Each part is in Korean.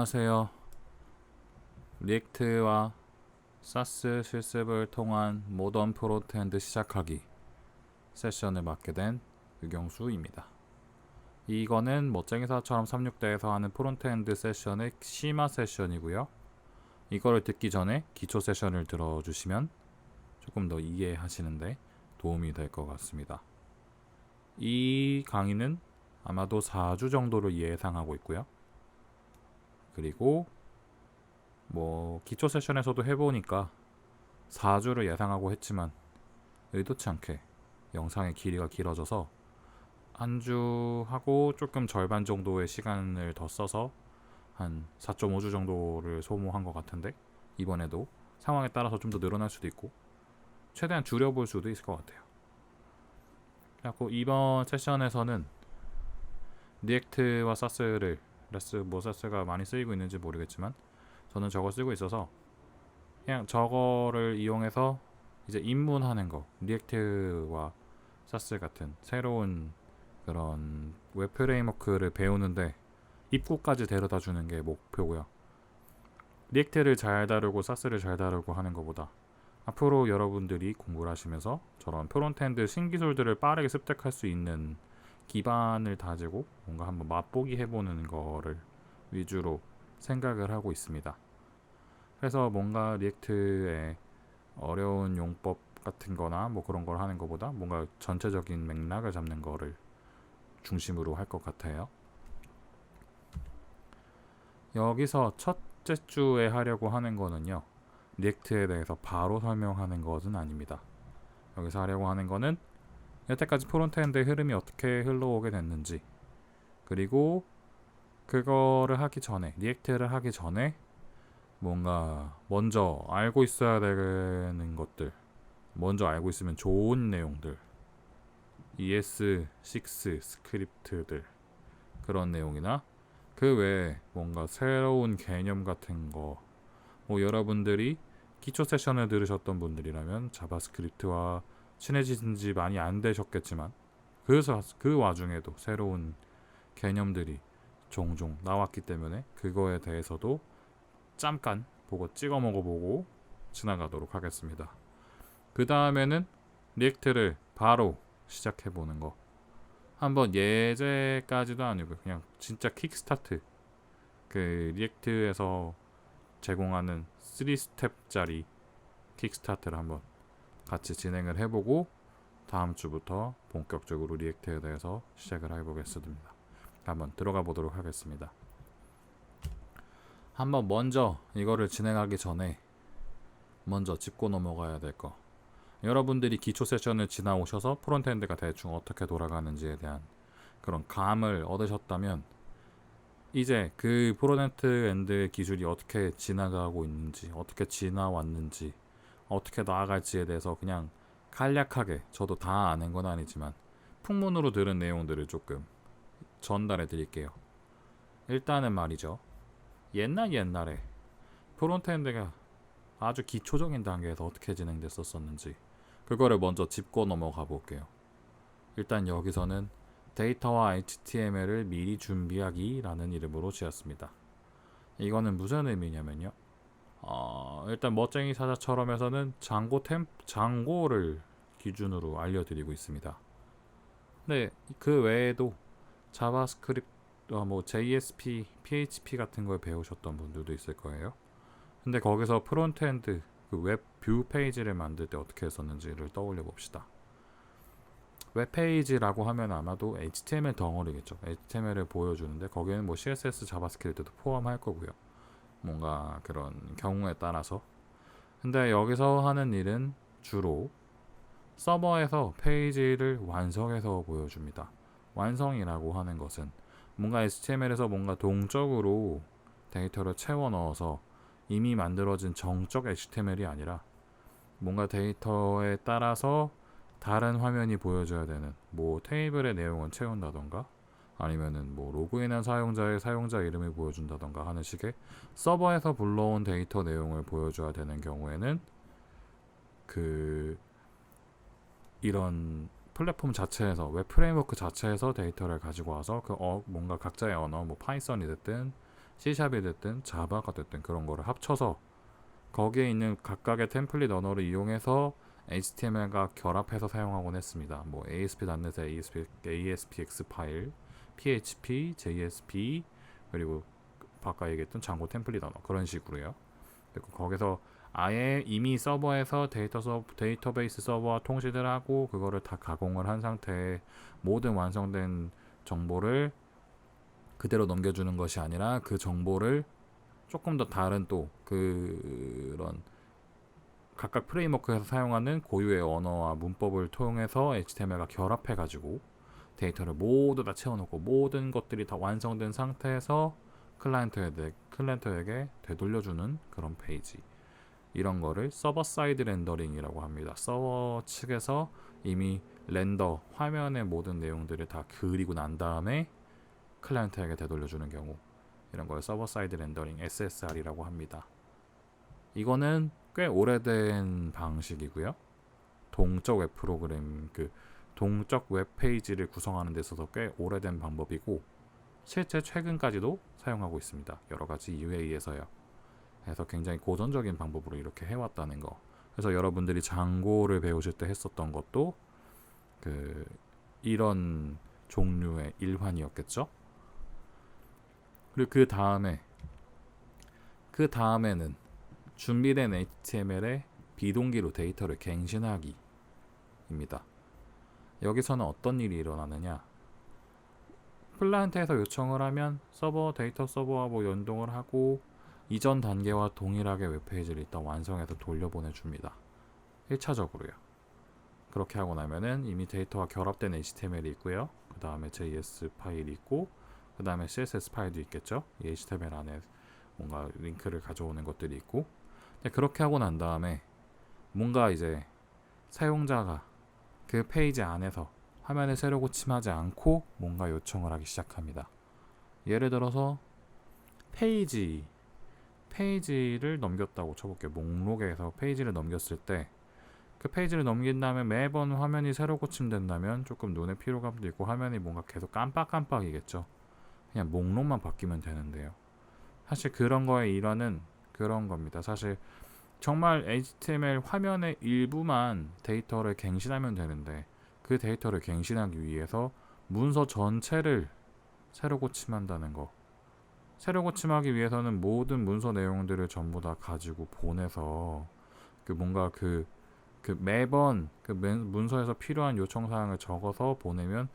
안녕하세요. 리액트와 사스 실습을 통한 모던 프론트엔드 시작하기 세션을 맡게 된 유경수입니다. 이거는 멋쟁이사처럼 36대에서 하는 프론트엔드 세션의 심화 세션이고요. 이거를 듣기 전에 기초 세션을 들어주시면 조금 더 이해하시는데 도움이 될 것 같습니다. 이 강의는 아마도 4주 정도를 예상하고 있고요. 그리고 기초 세션에서도 해보니까 4주를 예상하고 했지만 의도치 않게 영상의 길이가 길어져서 한 주 하고 조금 절반 정도의 시간을 더 써서 한 4.5주 정도를 소모한 것 같은데, 이번에도 상황에 따라서 좀 더 늘어날 수도 있고 최대한 줄여볼 수도 있을 것 같아요. 그래서 이번 세션에서는 리액트와 사스를 사스가 많이 쓰이고 있는지 모르겠지만 저는 저거 쓰고 있어서 그냥 저거를 이용해서 이제 입문하는 거, 리액트와 사스 같은 새로운 그런 웹 프레임워크를 배우는데 입구까지 데려다 주는 게 목표고요. 리액트를 잘 다루고 사스를 잘 다루고 하는 것보다 앞으로 여러분들이 공부를 하시면서 저런 프론트엔드 신기술들을 빠르게 습득할 수 있는 기반을 다지고 뭔가 한번 맛보기 해보는 거를 위주로 생각을 하고 있습니다. 그래서 뭔가 리액트의 어려운 용법 같은 거나 그런 걸 하는 것보다 뭔가 전체적인 맥락을 잡는 거를 중심으로 할 것 같아요. 여기서 첫째 주에 하려고 하는 거는요, 리액트에 대해서 바로 설명하는 것은 아닙니다. 여기서 하려고 하는 거는 여태까지 프론트엔드의 흐름이 어떻게 흘러오게 됐는지, 그리고 그거를 하기 전에, 리액트를 하기 전에 뭔가 먼저 알고 있어야 되는 것들, 먼저 알고 있으면 좋은 내용들, ES6 스크립트들, 그런 내용이나 그 외에 뭔가 새로운 개념 같은 거, 여러분들이 기초 세션을 들으셨던 분들이라면 자바스크립트와 친해진 지 많이 안 되셨겠지만 그 와중에도 새로운 개념들이 종종 나왔기 때문에 그거에 대해서도 잠깐 보고 찍어 먹어보고 지나가도록 하겠습니다. 그 다음에는 리액트를 바로 시작해보는 거, 한번 예제까지도 아니고 그냥 진짜 킥스타트, 그 리액트에서 제공하는 3스텝짜리 킥스타트를 한번 같이 진행을 해보고 다음 주부터 본격적으로 리액트에 대해서 시작을 해보겠습니다. 한번 들어가 보도록 하겠습니다. 한번 먼저 이거를 진행하기 전에 먼저 짚고 넘어가야 될 거, 여러분들이 기초 세션을 지나오셔서 프론트엔드가 대충 어떻게 돌아가는지에 대한 그런 감을 얻으셨다면 이제 그 프론트엔드의 기술이 어떻게 지나가고 있는지, 어떻게 지나왔는지, 어떻게 나아갈지에 대해서 그냥 간략하게, 저도 다 아는 건 아니지만 풍문으로 들은 내용들을 조금 전달해 드릴게요. 일단은 말이죠, 옛날에 프론트엔드가 아주 기초적인 단계에서 어떻게 진행됐었는지 그거를 먼저 짚고 넘어가 볼게요. 일단 여기서는 데이터와 HTML을 미리 준비하기 라는 이름으로 지었습니다. 이거는 무슨 의미냐면요, 일단 멋쟁이 사자처럼 해서는 장고를 기준으로 알려드리고 있습니다. 근데 그 외에도 자바스크립트, JSP, PHP 같은 걸 배우셨던 분들도 있을 거예요. 근데 거기서 프론트엔드 그 웹 뷰 페이지를 만들 때 어떻게 했었는지를 떠올려 봅시다. 웹페이지라고 하면 아마도 HTML 덩어리겠죠. HTML을 보여주는데 거기에는 CSS, 자바스크립트도 포함할 거고요. 뭔가 그런 경우에 따라서. 근데 여기서 하는 일은 주로 서버에서 페이지를 완성해서 보여줍니다. 완성이라고 하는 것은 뭔가 HTML에서 뭔가 동적으로 데이터를 채워 넣어서 이미 만들어진 정적 HTML이 아니라 뭔가 데이터에 따라서 다른 화면이 보여줘야 되는, 테이블의 내용을 채운다던가 아니면은 로그인한 사용자의 사용자 이름을 보여준다던가 하는 식의 서버에서 불러온 데이터 내용을 보여줘야 되는 경우에는 이런 플랫폼 자체에서, 웹 프레임워크 자체에서 데이터를 가지고 와서 뭔가 각자의 언어, 파이썬이 됐든 C샵이 됐든 자바가 됐든 그런 거를 합쳐서 거기에 있는 각각의 템플릿 언어를 이용해서 HTML과 결합해서 사용하곤 했습니다. 뭐 ASP.NET의 ASPX 파일, PHP, JSP, 그리고 아까 얘기했던 장고 템플릿 언어 그런 식으로요. 그리고 거기서 아예 이미 서버에서 데이터베이스 서버와 통신을 하고 그거를 다 가공을 한 상태의 모든 완성된 정보를 그대로 넘겨주는 것이 아니라 그 정보를 조금 더 다른 또 그런 각각 프레임워크에서 사용하는 고유의 언어와 문법을 통해서 HTML과 결합해가지고 데이터를 모두 다 채워놓고 모든 것들이 다 완성된 상태에서 클라이언트에게 되돌려주는 그런 페이지. 이런 거를 서버 사이드 렌더링이라고 합니다. 서버 측에서 이미 렌더, 화면의 모든 내용들을 다 그리고 난 다음에 클라이언트에게 되돌려주는 경우, 이런 걸 서버 사이드 렌더링 SSR이라고 합니다. 이거는 꽤 오래된 방식이고요. 동적 웹 프로그램, 동적 웹 페이지를 구성하는 데 있어서 꽤 오래된 방법이고 실제 최근까지도 사용하고 있습니다. 여러 가지 이유에 의해서요. 그래서 굉장히 고전적인 방법으로 이렇게 해왔다는 거. 그래서 여러분들이 장고를 배우실 때 했었던 것도 이런 종류의 일환이었겠죠. 그리고 그 다음에는 준비된 HTML에 비동기로 데이터를 갱신하기입니다. 여기서는 어떤 일이 일어나느냐? 클라이언트에서 요청을 하면 데이터 서버와 연동을 하고 이전 단계와 동일하게 웹페이지를 일단 완성해서 돌려보내줍니다. 1차적으로요. 그렇게 하고 나면은 이미 데이터와 결합된 HTML이 있고요. 그 다음에 JS 파일이 있고 그 다음에 CSS 파일도 있겠죠. 이 HTML 안에 뭔가 링크를 가져오는 것들이 있고 그렇게 하고 난 다음에 뭔가 이제 사용자가 그 페이지 안에서 화면을 새로 고침하지 않고 뭔가 요청을 하기 시작합니다. 예를 들어서 페이지를 넘겼다고 쳐볼게요. 목록에서 페이지를 넘겼을 때 그 페이지를 넘긴 다음에 매번 화면이 새로 고침된다면 조금 눈의 피로감도 있고 화면이 뭔가 계속 깜빡깜빡이겠죠. 그냥 목록만 바뀌면 되는데요. 사실 그런 거의 일환은 그런 겁니다. 사실 정말 HTML 화면의 일부만 데이터를 갱신하면 되는데 그 데이터를 갱신하기 위해서 문서 전체를 새로 고침한다는 거. 새로 고침하기 위해서는 모든 문서 내용들을 전부 다 가지고 보내서 매번 문서에서 필요한 요청 사항을 적어서 보내면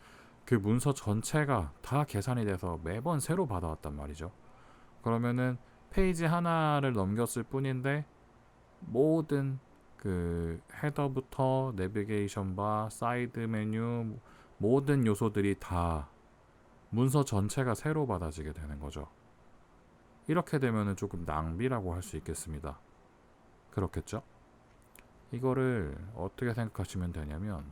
그 문서 전체가 다 계산이 돼서 매번 새로 받아왔단 말이죠. 그러면은 페이지 하나를 넘겼을 뿐인데 모든 헤더부터 내비게이션 바, 사이드 메뉴 모든 요소들이 다 문서 전체가 새로 받아지게 되는 거죠. 이렇게 되면은 조금 낭비라고 할 수 있겠습니다. 그렇겠죠? 이거를 어떻게 생각하시면 되냐면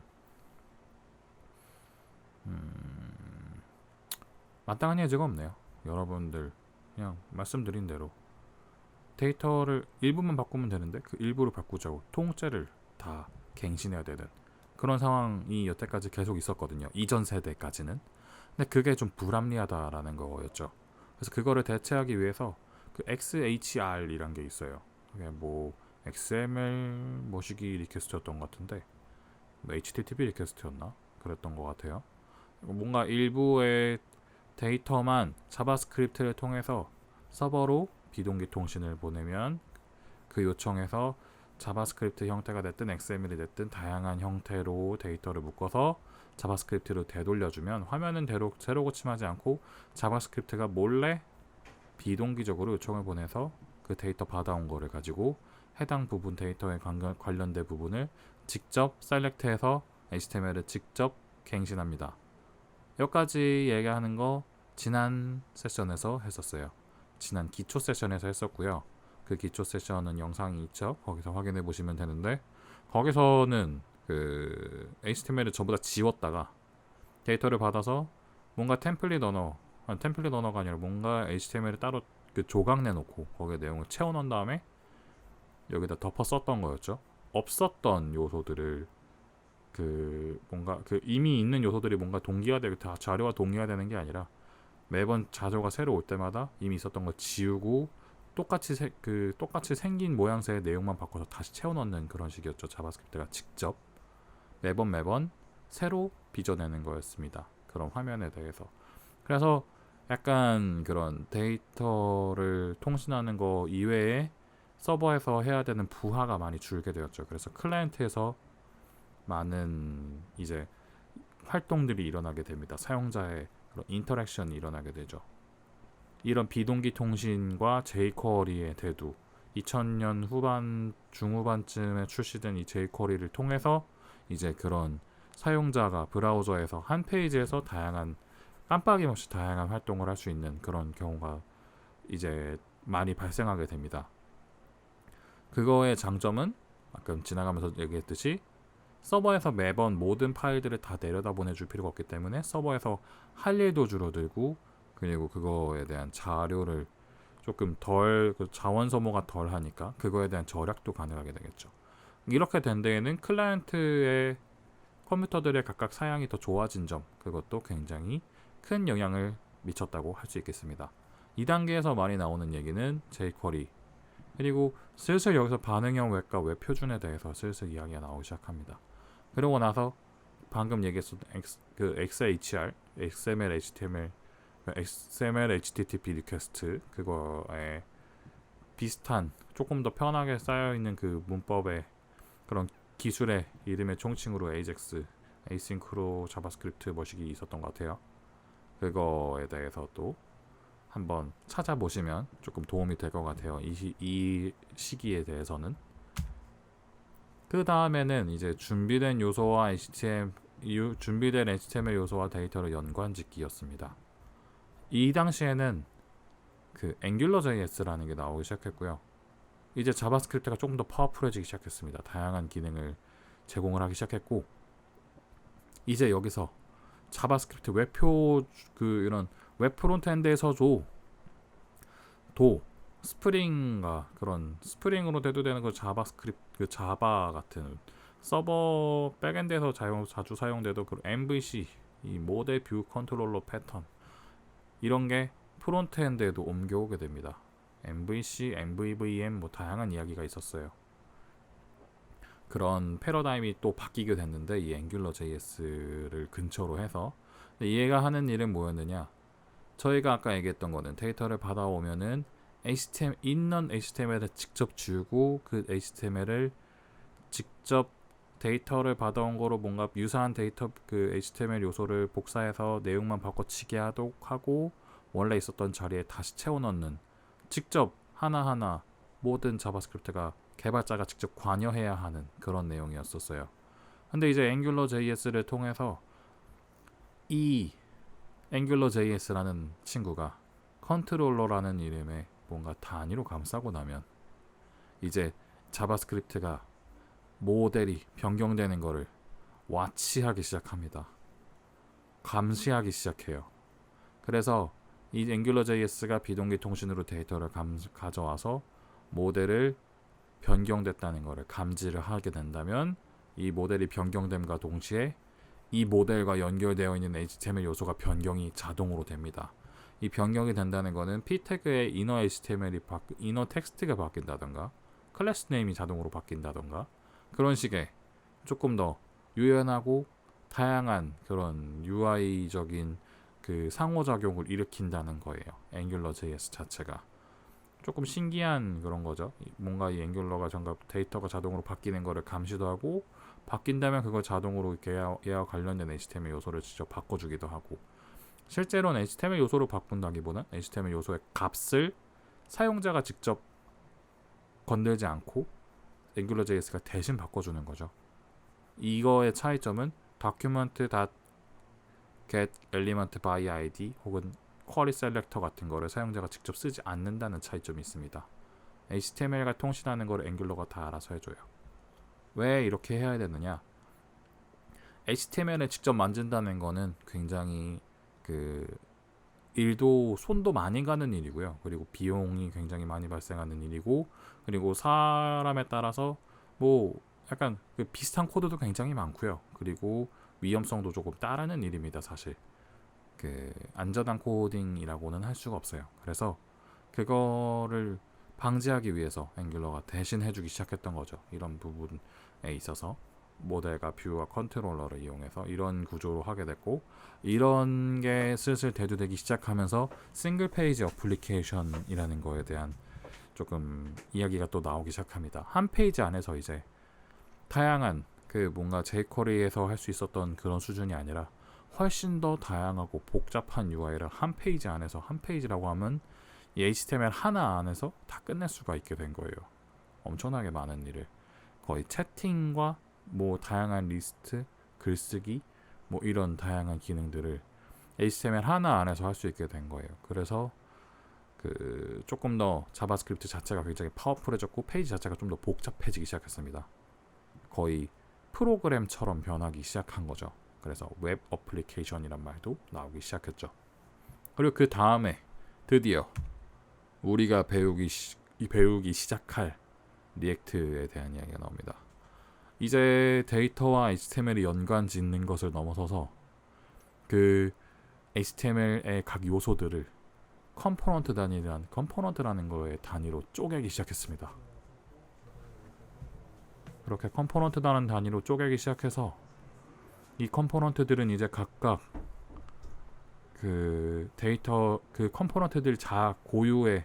마땅한 예제가 없네요. 여러분들 그냥 말씀드린 대로 데이터를 일부만 바꾸면 되는데 그 일부를 바꾸자고 통째를 다 갱신해야 되는 그런 상황이 여태까지 계속 있었거든요. 이전 세대까지는. 근데 그게 좀 불합리하다라는 거였죠. 그래서 그거를 대체하기 위해서 XHR이란 게 있어요. 그게 XML 모시기 리퀘스트였던 것 같은데 HTTP 리퀘스트였나? 그랬던 것 같아요. 뭔가 일부의 데이터만 자바스크립트를 통해서 서버로 비동기 통신을 보내면 그 요청에서 자바스크립트 형태가 됐든 XML이 됐든 다양한 형태로 데이터를 묶어서 자바스크립트로 되돌려주면 화면은 새로 고침하지 않고 자바스크립트가 몰래 비동기적으로 요청을 보내서 그 데이터 받아온 거를 가지고 해당 부분 데이터에 관련된 부분을 직접 셀렉트해서 HTML을 직접 갱신합니다. 여기까지 얘기하는 거 지난 세션에서 했었어요. 지난 기초 세션에서 했었고요. 그 기초 세션은 영상이 있죠. 거기서 확인해 보시면 되는데 거기서는 HTML을 전부 다 지웠다가 데이터를 받아서 뭔가 템플릿 언어가 아니라 뭔가 HTML을 따로 조각 내놓고 거기에 내용을 채워넣은 다음에 여기다 덮어 썼던 거였죠. 없었던 요소들을 이미 있는 요소들이 뭔가 동기화되고 다 자료와 동기화되는 게 아니라 매번 자료가 새로 올 때마다 이미 있었던 걸 지우고 똑같이 생긴 모양새의 내용만 바꿔서 다시 채워넣는 그런 식이었죠. 자바스크립트가 직접 매번 새로 빚어내는 거였습니다. 그런 화면에 대해서. 그래서 약간 그런 데이터를 통신하는 거 이외에 서버에서 해야 되는 부하가 많이 줄게 되었죠. 그래서 클라이언트에서 많은 이제 활동들이 일어나게 됩니다. 사용자의 그런 인터랙션이 일어나게 되죠. 이런 비동기 통신과 jQuery의 대두, 2000년 중후반쯤에 출시된 이 jQuery를 통해서 이제 그런 사용자가 브라우저에서 한 페이지에서 깜빡임없이 다양한 활동을 할 수 있는 그런 경우가 이제 많이 발생하게 됩니다. 그거의 장점은 아까 지나가면서 얘기했듯이 서버에서 매번 모든 파일들을 다 내려다 보내줄 필요가 없기 때문에 서버에서 할 일도 줄어들고, 그리고 그거에 대한 자료를 조금 자원 소모가 덜 하니까 그거에 대한 절약도 가능하게 되겠죠. 이렇게 된 데에는 클라이언트의 컴퓨터들의 각각 사양이 더 좋아진 점, 그것도 굉장히 큰 영향을 미쳤다고 할 수 있겠습니다. 2단계에서 많이 나오는 얘기는 jQuery, 그리고 슬슬 여기서 반응형 웹과 웹 표준에 대해서 슬슬 이야기가 나오기 시작합니다. 그러고 나서 방금 얘기했던 XHR, XML, HTML, XML, HTTP 리퀘스트, 그거에 비슷한 조금 더 편하게 쌓여있는 그 문법의 그런 기술의 이름의 총칭으로 AJAX, 에이싱크로 자바스크립트 머시기 있었던 것 같아요. 그거에 대해서 또 한번 찾아보시면 조금 도움이 될 것 같아요. 이 시기에 대해서는. 그 다음에는 이제 준비된 HTML 요소와 데이터를 연관짓기였습니다. 이 당시에는 그 AngularJS라는 게 나오기 시작했고요. 이제 자바스크립트가 조금 더 파워풀해지기 시작했습니다. 다양한 기능을 제공을 하기 시작했고, 이제 여기서 자바스크립트 이런 웹 프론트엔드에서도 스프링으로 대두되는 그 자바스크립트, 자바 같은 서버 백엔드에서 자주 사용되던 그 MVC, 이 모델 뷰 컨트롤러 패턴, 이런 게 프론트엔드에도 옮겨오게 됩니다. MVC, MVVM 다양한 이야기가 있었어요. 그런 패러다임이 또 바뀌게 됐는데, 이 AngularJS를 근처로 해서. 얘가 하는 일은 뭐였느냐, 저희가 아까 얘기했던 거는 데이터를 받아오면은 있는 HTML을 직접 지우고, 그 HTML을 직접 데이터를 받아온 거로 뭔가 유사한 데이터 그 HTML 요소를 복사해서 내용만 바꿔치기 하도록 하고, 원래 있었던 자리에 다시 채워넣는, 직접 하나하나 모든 자바스크립트가 개발자가 직접 관여해야 하는 그런 내용이었었어요. 근데 이제 AngularJS를 통해서 이 AngularJS라는 친구가 컨트롤러라는 이름의 뭔가 단위로 감싸고 나면 이제 자바스크립트가 모델이 변경되는 거를 와치하기 시작합니다. 감시하기 시작해요. 그래서 이 AngularJS가 비동기 통신으로 데이터를 가져와서 모델을 변경됐다는 것을 감지를 하게 된다면, 이 모델이 변경됨과 동시에 이 모델과 연결되어 있는 HTML 요소가 변경이 자동으로 됩니다. 이 변경이 된다는 것은 p 태그의 이너 텍스트가 바뀐다던가, 클래스 네임이 자동으로 바뀐다던가, 그런 식의 조금 더 유연하고 다양한 그런 UI적인 그 상호작용을 일으킨다는 거예요. AngularJS 자체가 조금 신기한 그런 거죠. 뭔가 이 앵귤러가 데이터가 자동으로 바뀌는 거를 감시도 하고, 바뀐다면 그걸 자동으로 얘와 관련된 HTML 요소를 직접 바꿔주기도 하고, 실제로는 HTML 요소를 바꾼다기보다는 HTML 요소의 값을 사용자가 직접 건들지 않고 AngularJS가 대신 바꿔주는 거죠. 이거의 차이점은 document.getElementById 혹은 쿼리 셀렉터 같은 거를 사용자가 직접 쓰지 않는다는 차이점이 있습니다. HTML과 통신하는 걸 앵귤러가 다 알아서 해줘요. 왜 이렇게 해야 되느냐? HTML을 직접 만진다는 거는 굉장히 손도 많이 가는 일이고요. 그리고 비용이 굉장히 많이 발생하는 일이고, 그리고 사람에 따라서 약간 비슷한 코드도 굉장히 많고요. 그리고 위험성도 조금 따르는 일입니다, 사실. 그 안전한 코딩이라고는 할 수가 없어요. 그래서 그거를 방지하기 위해서 앵귤러가 대신 해주기 시작했던 거죠. 이런 부분에 있어서 모델과 뷰와 컨트롤러를 이용해서 이런 구조로 하게 됐고, 이런 게 슬슬 대두되기 시작하면서 싱글 페이지 어플리케이션이라는 거에 대한 조금 이야기가 또 나오기 시작합니다. 한 페이지 안에서 이제 다양한 그 뭔가 jQuery에서 할 수 있었던 그런 수준이 아니라 훨씬 더 다양하고 복잡한 UI를 한 페이지 안에서, 한 페이지라고 하면 이 HTML 하나 안에서 다 끝낼 수가 있게 된 거예요. 엄청나게 많은 일을, 거의 채팅과 뭐 다양한 리스트, 글쓰기, 뭐 이런 다양한 기능들을 HTML 하나 안에서 할 수 있게 된 거예요. 그래서 그 조금 더 자바스크립트 자체가 굉장히 파워풀해졌고, 페이지 자체가 좀 더 복잡해지기 시작했습니다. 거의 프로그램처럼 변하기 시작한 거죠. 그래서 웹 어플리케이션이란 말도 나오기 시작했죠. 그리고 그 다음에 드디어 우리가 배우기 시작할 리액트에 대한 이야기가 나옵니다. 이제 데이터와 HTML이 연관 짓는 것을 넘어서서 그 HTML의 각 요소들을 컴포넌트라는 거의 단위로 쪼개기 시작했습니다. 그렇게 컴포넌트라는 단위로 쪼개기 시작해서 이 컴포넌트들은 이제 각각 그 데이터, 그 컴포넌트들 고유의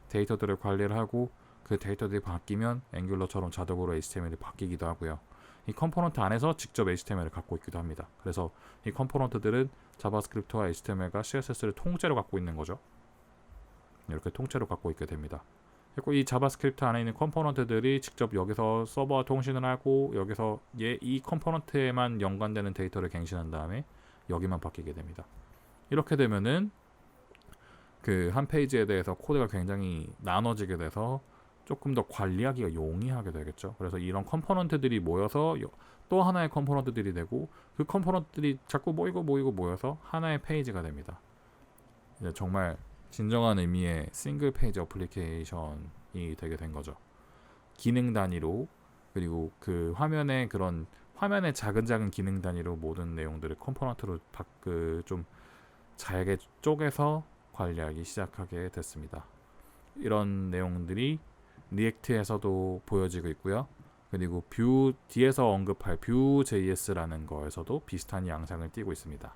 데이터들을 관리를 하고, 그 데이터들이 바뀌면 앵귤러처럼 자동으로 HTML이 바뀌기도 하고요. 이 컴포넌트 안에서 직접 HTML을 갖고 있기도 합니다. 그래서 이 컴포넌트들은 자바스크립트와 HTML과 CSS를 통째로 갖고 있는 거죠. 이렇게 통째로 갖고 있게 됩니다. 그리고 이 자바스크립트 안에 있는 컴포넌트들이 직접 여기서 서버와 통신을 하고, 여기서 이 컴포넌트에만 연관되는 데이터를 갱신한 다음에 여기만 바뀌게 됩니다. 이렇게 되면은 그 한 페이지에 대해서 코드가 굉장히 나눠지게 돼서 조금 더 관리하기가 용이하게 되겠죠. 그래서 이런 컴포넌트들이 모여서 또 하나의 컴포넌트들이 되고, 그 컴포넌트들이 자꾸 모여서 하나의 페이지가 됩니다. 이제 정말 진정한 의미의 싱글 페이지 어플리케이션이 되게 된 거죠. 기능 단위로, 그리고 그 화면의 작은 기능 단위로 모든 내용들을 컴포넌트로 좀 잘게 쪼개서 관리하기 시작하게 됐습니다. 이런 내용들이 리액트에서도 보여지고 있고요. 그리고 뒤에서 언급할 Vue.js라는 거에서도 비슷한 양상을 띠고 있습니다.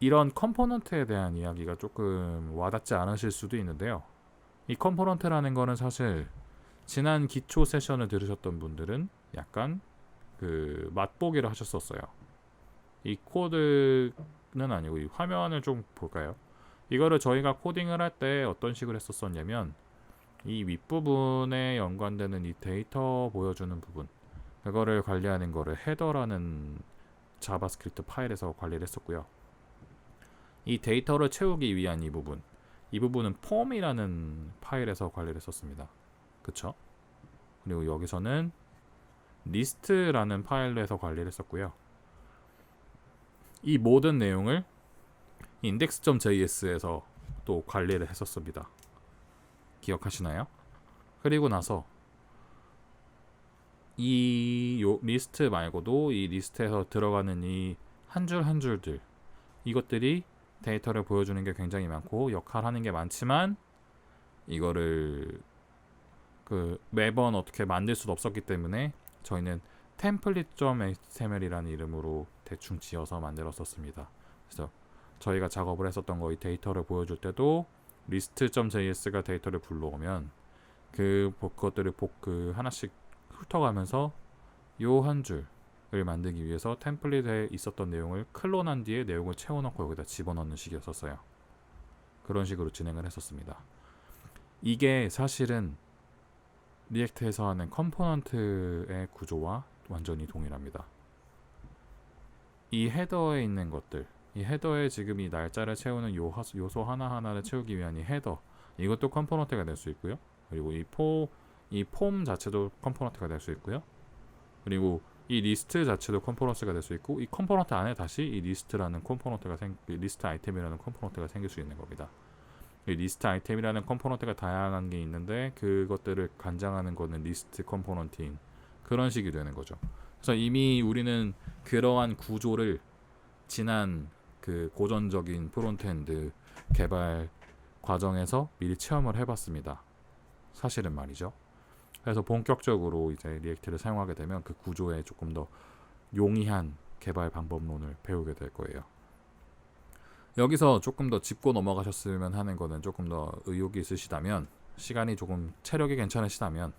이런 컴포넌트에 대한 이야기가 조금 와닿지 않으실 수도 있는데요. 이 컴포넌트라는 거는 사실 지난 기초 세션을 들으셨던 분들은 약간 그 맛보기를 하셨었어요. 이 코드는 아니고 이 화면을 좀 볼까요? 이거를 저희가 코딩을 할 때 어떤 식으로 했었었냐면, 이 윗부분에 연관되는 이 데이터 보여주는 부분, 그거를 관리하는 거를 헤더라는 자바스크립트 파일에서 관리를 했었고요. 이 데이터를 채우기 위한 이 부분은 폼이라는 파일에서 관리를 했었습니다. 그쵸? 그리고 여기서는 리스트라는 파일로 해서 관리를 했었고요. 이 모든 내용을 index.js에서 또 관리를 했었습니다. 기억하시나요? 그리고 나서 이 리스트 말고도 이 리스트에서 들어가는 이 한 줄 한 줄들, 이것들이 데이터를 보여주는 게 굉장히 많고 역할하는 게 많지만, 이거를 매번 어떻게 만들 수도 없었기 때문에 저희는 template.html이라는 이름으로 대충 지어서 만들었었습니다. 그래서 저희가 작업을 했었던 거, 이 데이터를 보여줄 때도 list.js가 데이터를 불러오면 그것들을 하나씩 훑어가면서 요 한 줄을 만들기 위해서 템플릿에 있었던 내용을 클론한 뒤에 내용을 채워넣고 여기다 집어넣는 식이었었어요. 그런 식으로 진행을 했었습니다. 이게 사실은 리액트에서 하는 컴포넌트의 구조와 완전히 동일합니다. 이 헤더에 있는 것들, 이 헤더에 지금 이 날짜를 채우는 요소 하나하나를 채우기 위한 이 헤더, 이것도 컴포넌트가 될 수 있고요. 그리고 이 폼 자체도 컴포넌트가 될 수 있고요. 그리고 이 리스트 자체도 컴포넌트가 될 수 있고, 이 컴포넌트 안에 다시 이 리스트 아이템이라는 컴포넌트가 생길 수 있는 겁니다. 이 리스트 아이템이라는 컴포넌트가 다양한 게 있는데, 그것들을 관장하는 거는 리스트 컴포넌트인 그런 식이 되는 거죠. 그래서 이미 우리는 그러한 구조를 지난 그 고전적인 프론트엔드 개발 과정에서 미리 체험을 해봤습니다. 사실은 말이죠. 그래서 본격적으로 이제 리액트를 사용하게 되면 그 구조에 조금 더 용이한 개발 방법론을 배우게 될 거예요. 여기서 조금 더 짚고 넘어가셨으면 하는 거는, 조금 더 의욕이 있으시다면, 시간이 조금 체력이 괜찮으시다면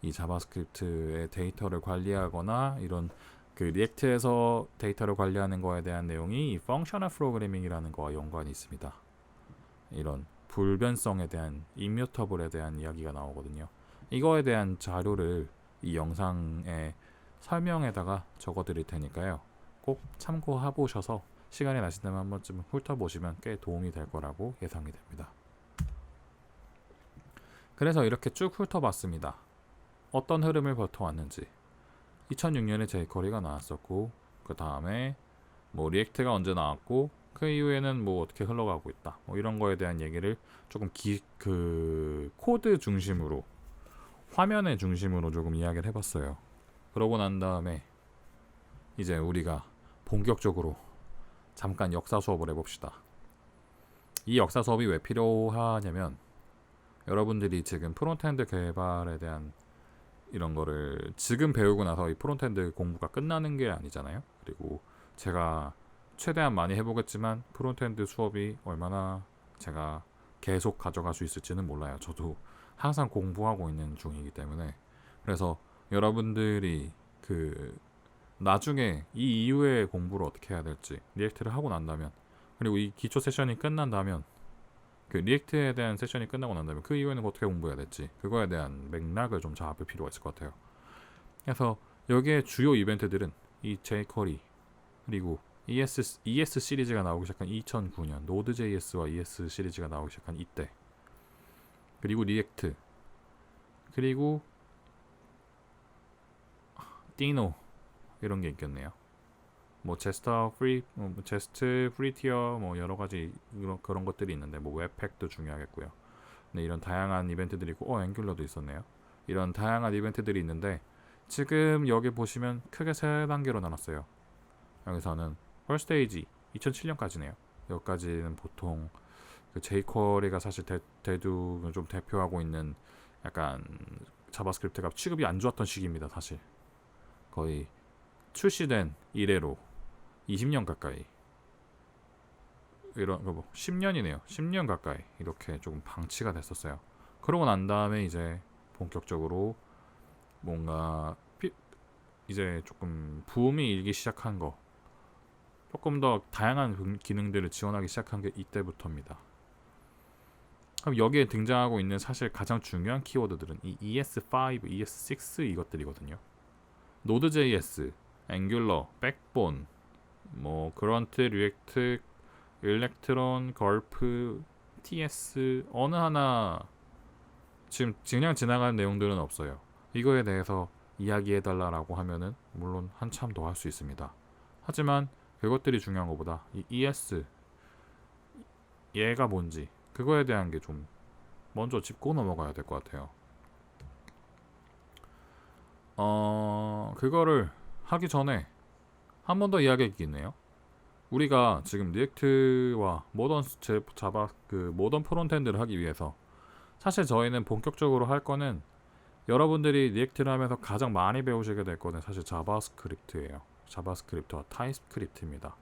이 자바스크립트의 데이터를 관리하거나 이런 그 리액트에서 데이터를 관리하는 거에 대한 내용이 이 펑셔널 프로그래밍이라는 거와 연관이 있습니다. 이런 불변성에 대한, 임뮤터블에 대한 이야기가 나오거든요. 이거에 대한 자료를 이 영상의 설명에다가 적어 드릴 테니까요. 꼭 참고해 보셔서 시간이 나신다면 한 번쯤 훑어보시면 꽤 도움이 될 거라고 예상이 됩니다. 그래서 이렇게 쭉 훑어봤습니다. 어떤 흐름을 거쳐왔는지. 2006년에 jQuery가 나왔었고, 그 다음에 뭐 리액트가 언제 나왔고, 그 이후에는 뭐 어떻게 흘러가고 있다, 뭐 이런 거에 대한 얘기를 조금 그 코드 중심으로, 화면의 중심으로 조금 이야기를 해봤어요. 그러고 난 다음에 이제 우리가 본격적으로 잠깐 역사 수업을 해봅시다. 이 역사 수업이 왜 필요하냐면, 여러분들이 지금 프론트엔드 개발에 대한 이런 거를 지금 배우고 나서 이 프론트엔드 공부가 끝나는 게 아니잖아요. 그리고 제가 최대한 많이 해보겠지만 프론트엔드 수업이 얼마나 제가 계속 가져갈 수 있을지는 몰라요. 저도 항상 공부하고 있는 중이기 때문에. 그래서 여러분들이 그 나중에 이 이후에 공부를 어떻게 해야 될지, 리액트를 하고 난다면, 그리고 이 기초 세션이 끝난다면, 그 리액트에 대한 세션이 끝나고 난다면 그 이후에는 어떻게 공부해야 될지, 그거에 대한 맥락을 좀 잡을 필요가 있을 것 같아요. 그래서 여기에 주요 이벤트들은 이 jQuery, 그리고 ES 시리즈가 나오기 시작한 2009년, Node.js와 ES 시리즈가 나오기 시작한 이때, 그리고 리액트, 그리고 Dino, 이런 게 있겠네요. 뭐 제스트 프리티어, 뭐 여러 가지 그런 것들이 있는데, 뭐 웹팩도 중요하겠고요. 네, 이런 다양한 이벤트들이 있고, 앵귤러도 있었네요. 이런 다양한 이벤트들이 있는데, 지금 여기 보시면 크게 세 단계로 나눴어요. 여기서는 first stage 2007년까지네요. 여기까지는 보통 그 jQuery가 사실 대두 좀 대표하고 있는 약간 자바스크립트가 취급이 안 좋았던 시기입니다. 사실 거의 출시된 이래로 20년 가까이, 이런 뭐 10년이네요. 10년 가까이 이렇게 조금 방치가 됐었어요. 그러고 난 다음에 이제 본격적으로 뭔가 이제 조금 붐이 일기 시작한 거, 조금 더 다양한 기능들을 지원하기 시작한 게 이때부터입니다. 그럼 여기에 등장하고 있는 사실 가장 중요한 키워드들은 이 ES5, ES6 이것들이거든요. Node.js, Angular, Backbone, 뭐 그런트, 리액트, 일렉트론, 걸프, TS 어느 하나 지금 그냥 지나가는 내용들은 없어요. 이거에 대해서 이야기해달라고 하면은 물론 한참 더 할 수 있습니다. 하지만 그것들이 중요한 것보다 이 ES, 얘가 뭔지 그거에 대한 게 좀 먼저 짚고 넘어가야 될 것 같아요. 그거를 하기 전에 한 번 더 이야기했겠네요. 우리가 지금 리액트와 모던 프론트엔드를 하기 위해서 사실 저희는 본격적으로 할 거는, 여러분들이 리액트를 하면서 가장 많이 배우시게 될 거는 사실 자바스크립트예요. 자바스크립트와 타입스크립트입니다.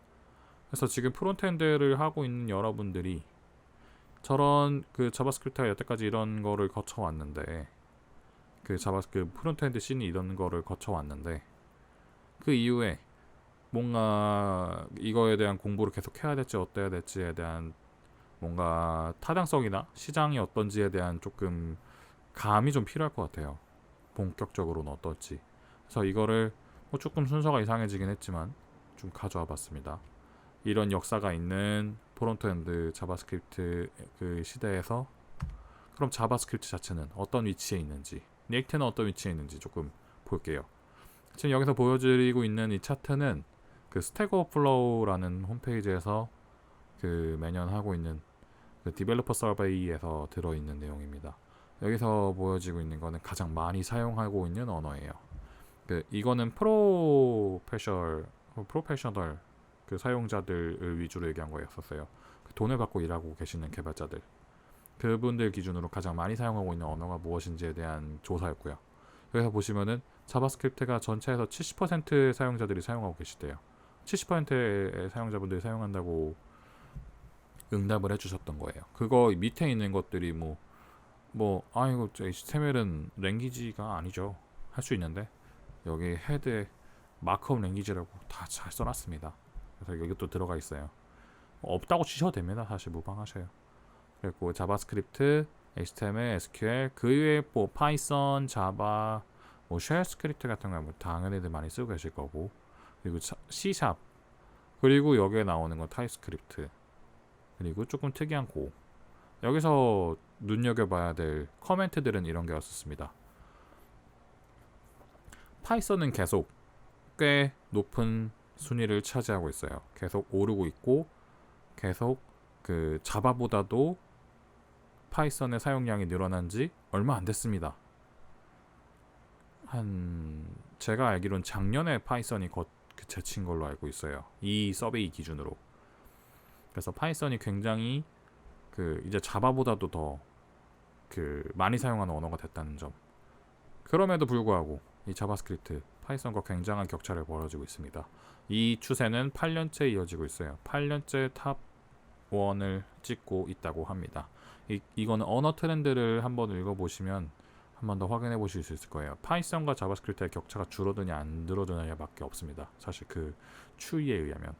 그래서 지금 프론트엔드를 하고 있는 여러분들이 저런 그 자바스크립트가 여태까지 이런 거를 거쳐왔는데, 그 프론트엔드 씬이 이런 거를 거쳐왔는데, 그 이후에 뭔가 이거에 대한 공부를 계속 해야 될지 어때야 될지에 대한 뭔가 타당성이나 시장이 어떤지에 대한 조금 감이 좀 필요할 것 같아요. 본격적으로는 어떨지. 그래서 이거를 뭐 조금 순서가 이상해지긴 했지만 좀 가져와 봤습니다. 이런 역사가 있는 프론트엔드 자바스크립트 그 시대에서 그럼 자바스크립트 자체는 어떤 위치에 있는지, 리액트는 어떤 위치에 있는지 조금 볼게요. 지금 여기서 보여드리고 있는 이 차트는 그 스택 오버플로우라는 홈페이지에서 그 매년 하고 있는 그 디벨로퍼 서베이에서 들어있는 내용입니다. 여기서 보여지고 있는 거는 가장 많이 사용하고 있는 언어예요. 이거는 프로페셔널 그 사용자들을 위주로 얘기한 거였었어요. 그 돈을 받고 일하고 계시는 개발자들, 그분들 기준으로 가장 많이 사용하고 있는 언어가 무엇인지에 대한 조사였고요. 여기서 보시면은 자바스크립트가 전체에서 70% 사용자들이 사용하고 계시대요. 70%의 사용자분들이 사용한다고 응답을 해주셨던 거예요. 그거 밑에 있는 것들이 이거 HTML은 랭귀지가 아니죠. 할 수 있는데 여기 헤드에 마크업 랭귀지라고 다 잘 써놨습니다. 그래서 여기 또 들어가 있어요. 없다고 치셔도 됩니다. 사실 무방하셔요. 그리고 자바스크립트, HTML, SQL, 그 외에 파이썬, 자바, 쉘 스크립트 같은 거 당연히들 많이 쓰고 계실 거고, 그리고 C#, 그리고 여기에 나오는 건 타입스크립트, 그리고 조금 특이한 고. 여기서 눈여겨봐야 될 커멘트들은 이런 게였었습니다. 파이썬은 계속 꽤 높은 순위를 차지하고 있어요. 계속 오르고 있고, 계속 그 자바보다도 파이썬의 사용량이 늘어난 지 얼마 안 됐습니다. 제가 알기로는 작년에 파이썬이 제친 걸로 알고 있어요. 이 서베이 기준으로. 그래서 파이썬이 굉장히 이제 자바보다도 더 많이 사용하는 언어가 됐다는 점. 그럼에도 불구하고 이 자바스크립트, 파이썬과 굉장한 격차를 벌어지고 있습니다. 이 추세는 8년째 이어지고 있어요. 8년째 탑 1을 찍고 있다고 합니다. 이거는 언어 트렌드를 한번 읽어보시면 한 번 더 확인해 보실 수 있을 거예요. 파이썬과 자바스크립트의 격차가 줄어드냐 안 줄어드냐밖에 없습니다. 사실 그 추이에 의하면.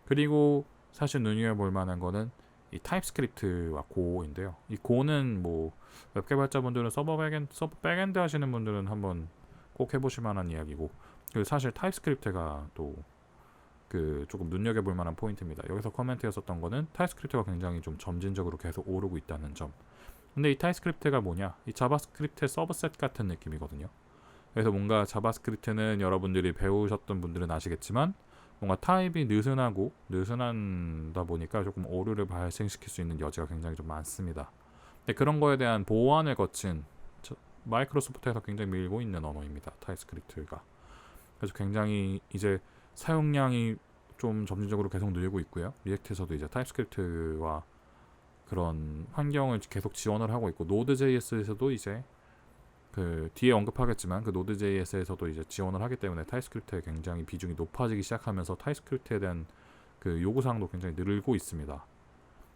그리고 사실 눈여겨볼 만한 거는 이 타입스크립트와 고인데요. 이 고는 웹 개발자분들은 서버 백엔드 하시는 분들은 한번 꼭 해보실 만한 이야기고, 사실 타입스크립트가 또 조금 눈여겨볼 만한 포인트입니다. 여기서 코멘트였었던 거는 타입스크립트가 굉장히 좀 점진적으로 계속 오르고 있다는 점. 근데 이 타입스크립트가 뭐냐? 이 자바스크립트의 서브셋 같은 느낌이거든요. 그래서 뭔가 자바스크립트는 여러분들이 배우셨던 분들은 아시겠지만 뭔가 타입이 느슨하다 보니까 조금 오류를 발생시킬 수 있는 여지가 굉장히 좀 많습니다. 근데 그런 거에 대한 보완을 거친 마이크로소프트에서 굉장히 밀고 있는 언어입니다. 타입스크립트가. 그래서 굉장히 이제 사용량이 좀 점진적으로 계속 늘고 있고요. 리액트에서도 이제 타입스크립트와 그런 환경을 계속 지원을 하고 있고, 노드.js에서도 이제 뒤에 언급하겠지만 노드.js에서도 이제 지원을 하기 때문에 타입스크립트의 굉장히 비중이 높아지기 시작하면서 타입스크립트에 대한 요구사항도 굉장히 늘고 있습니다.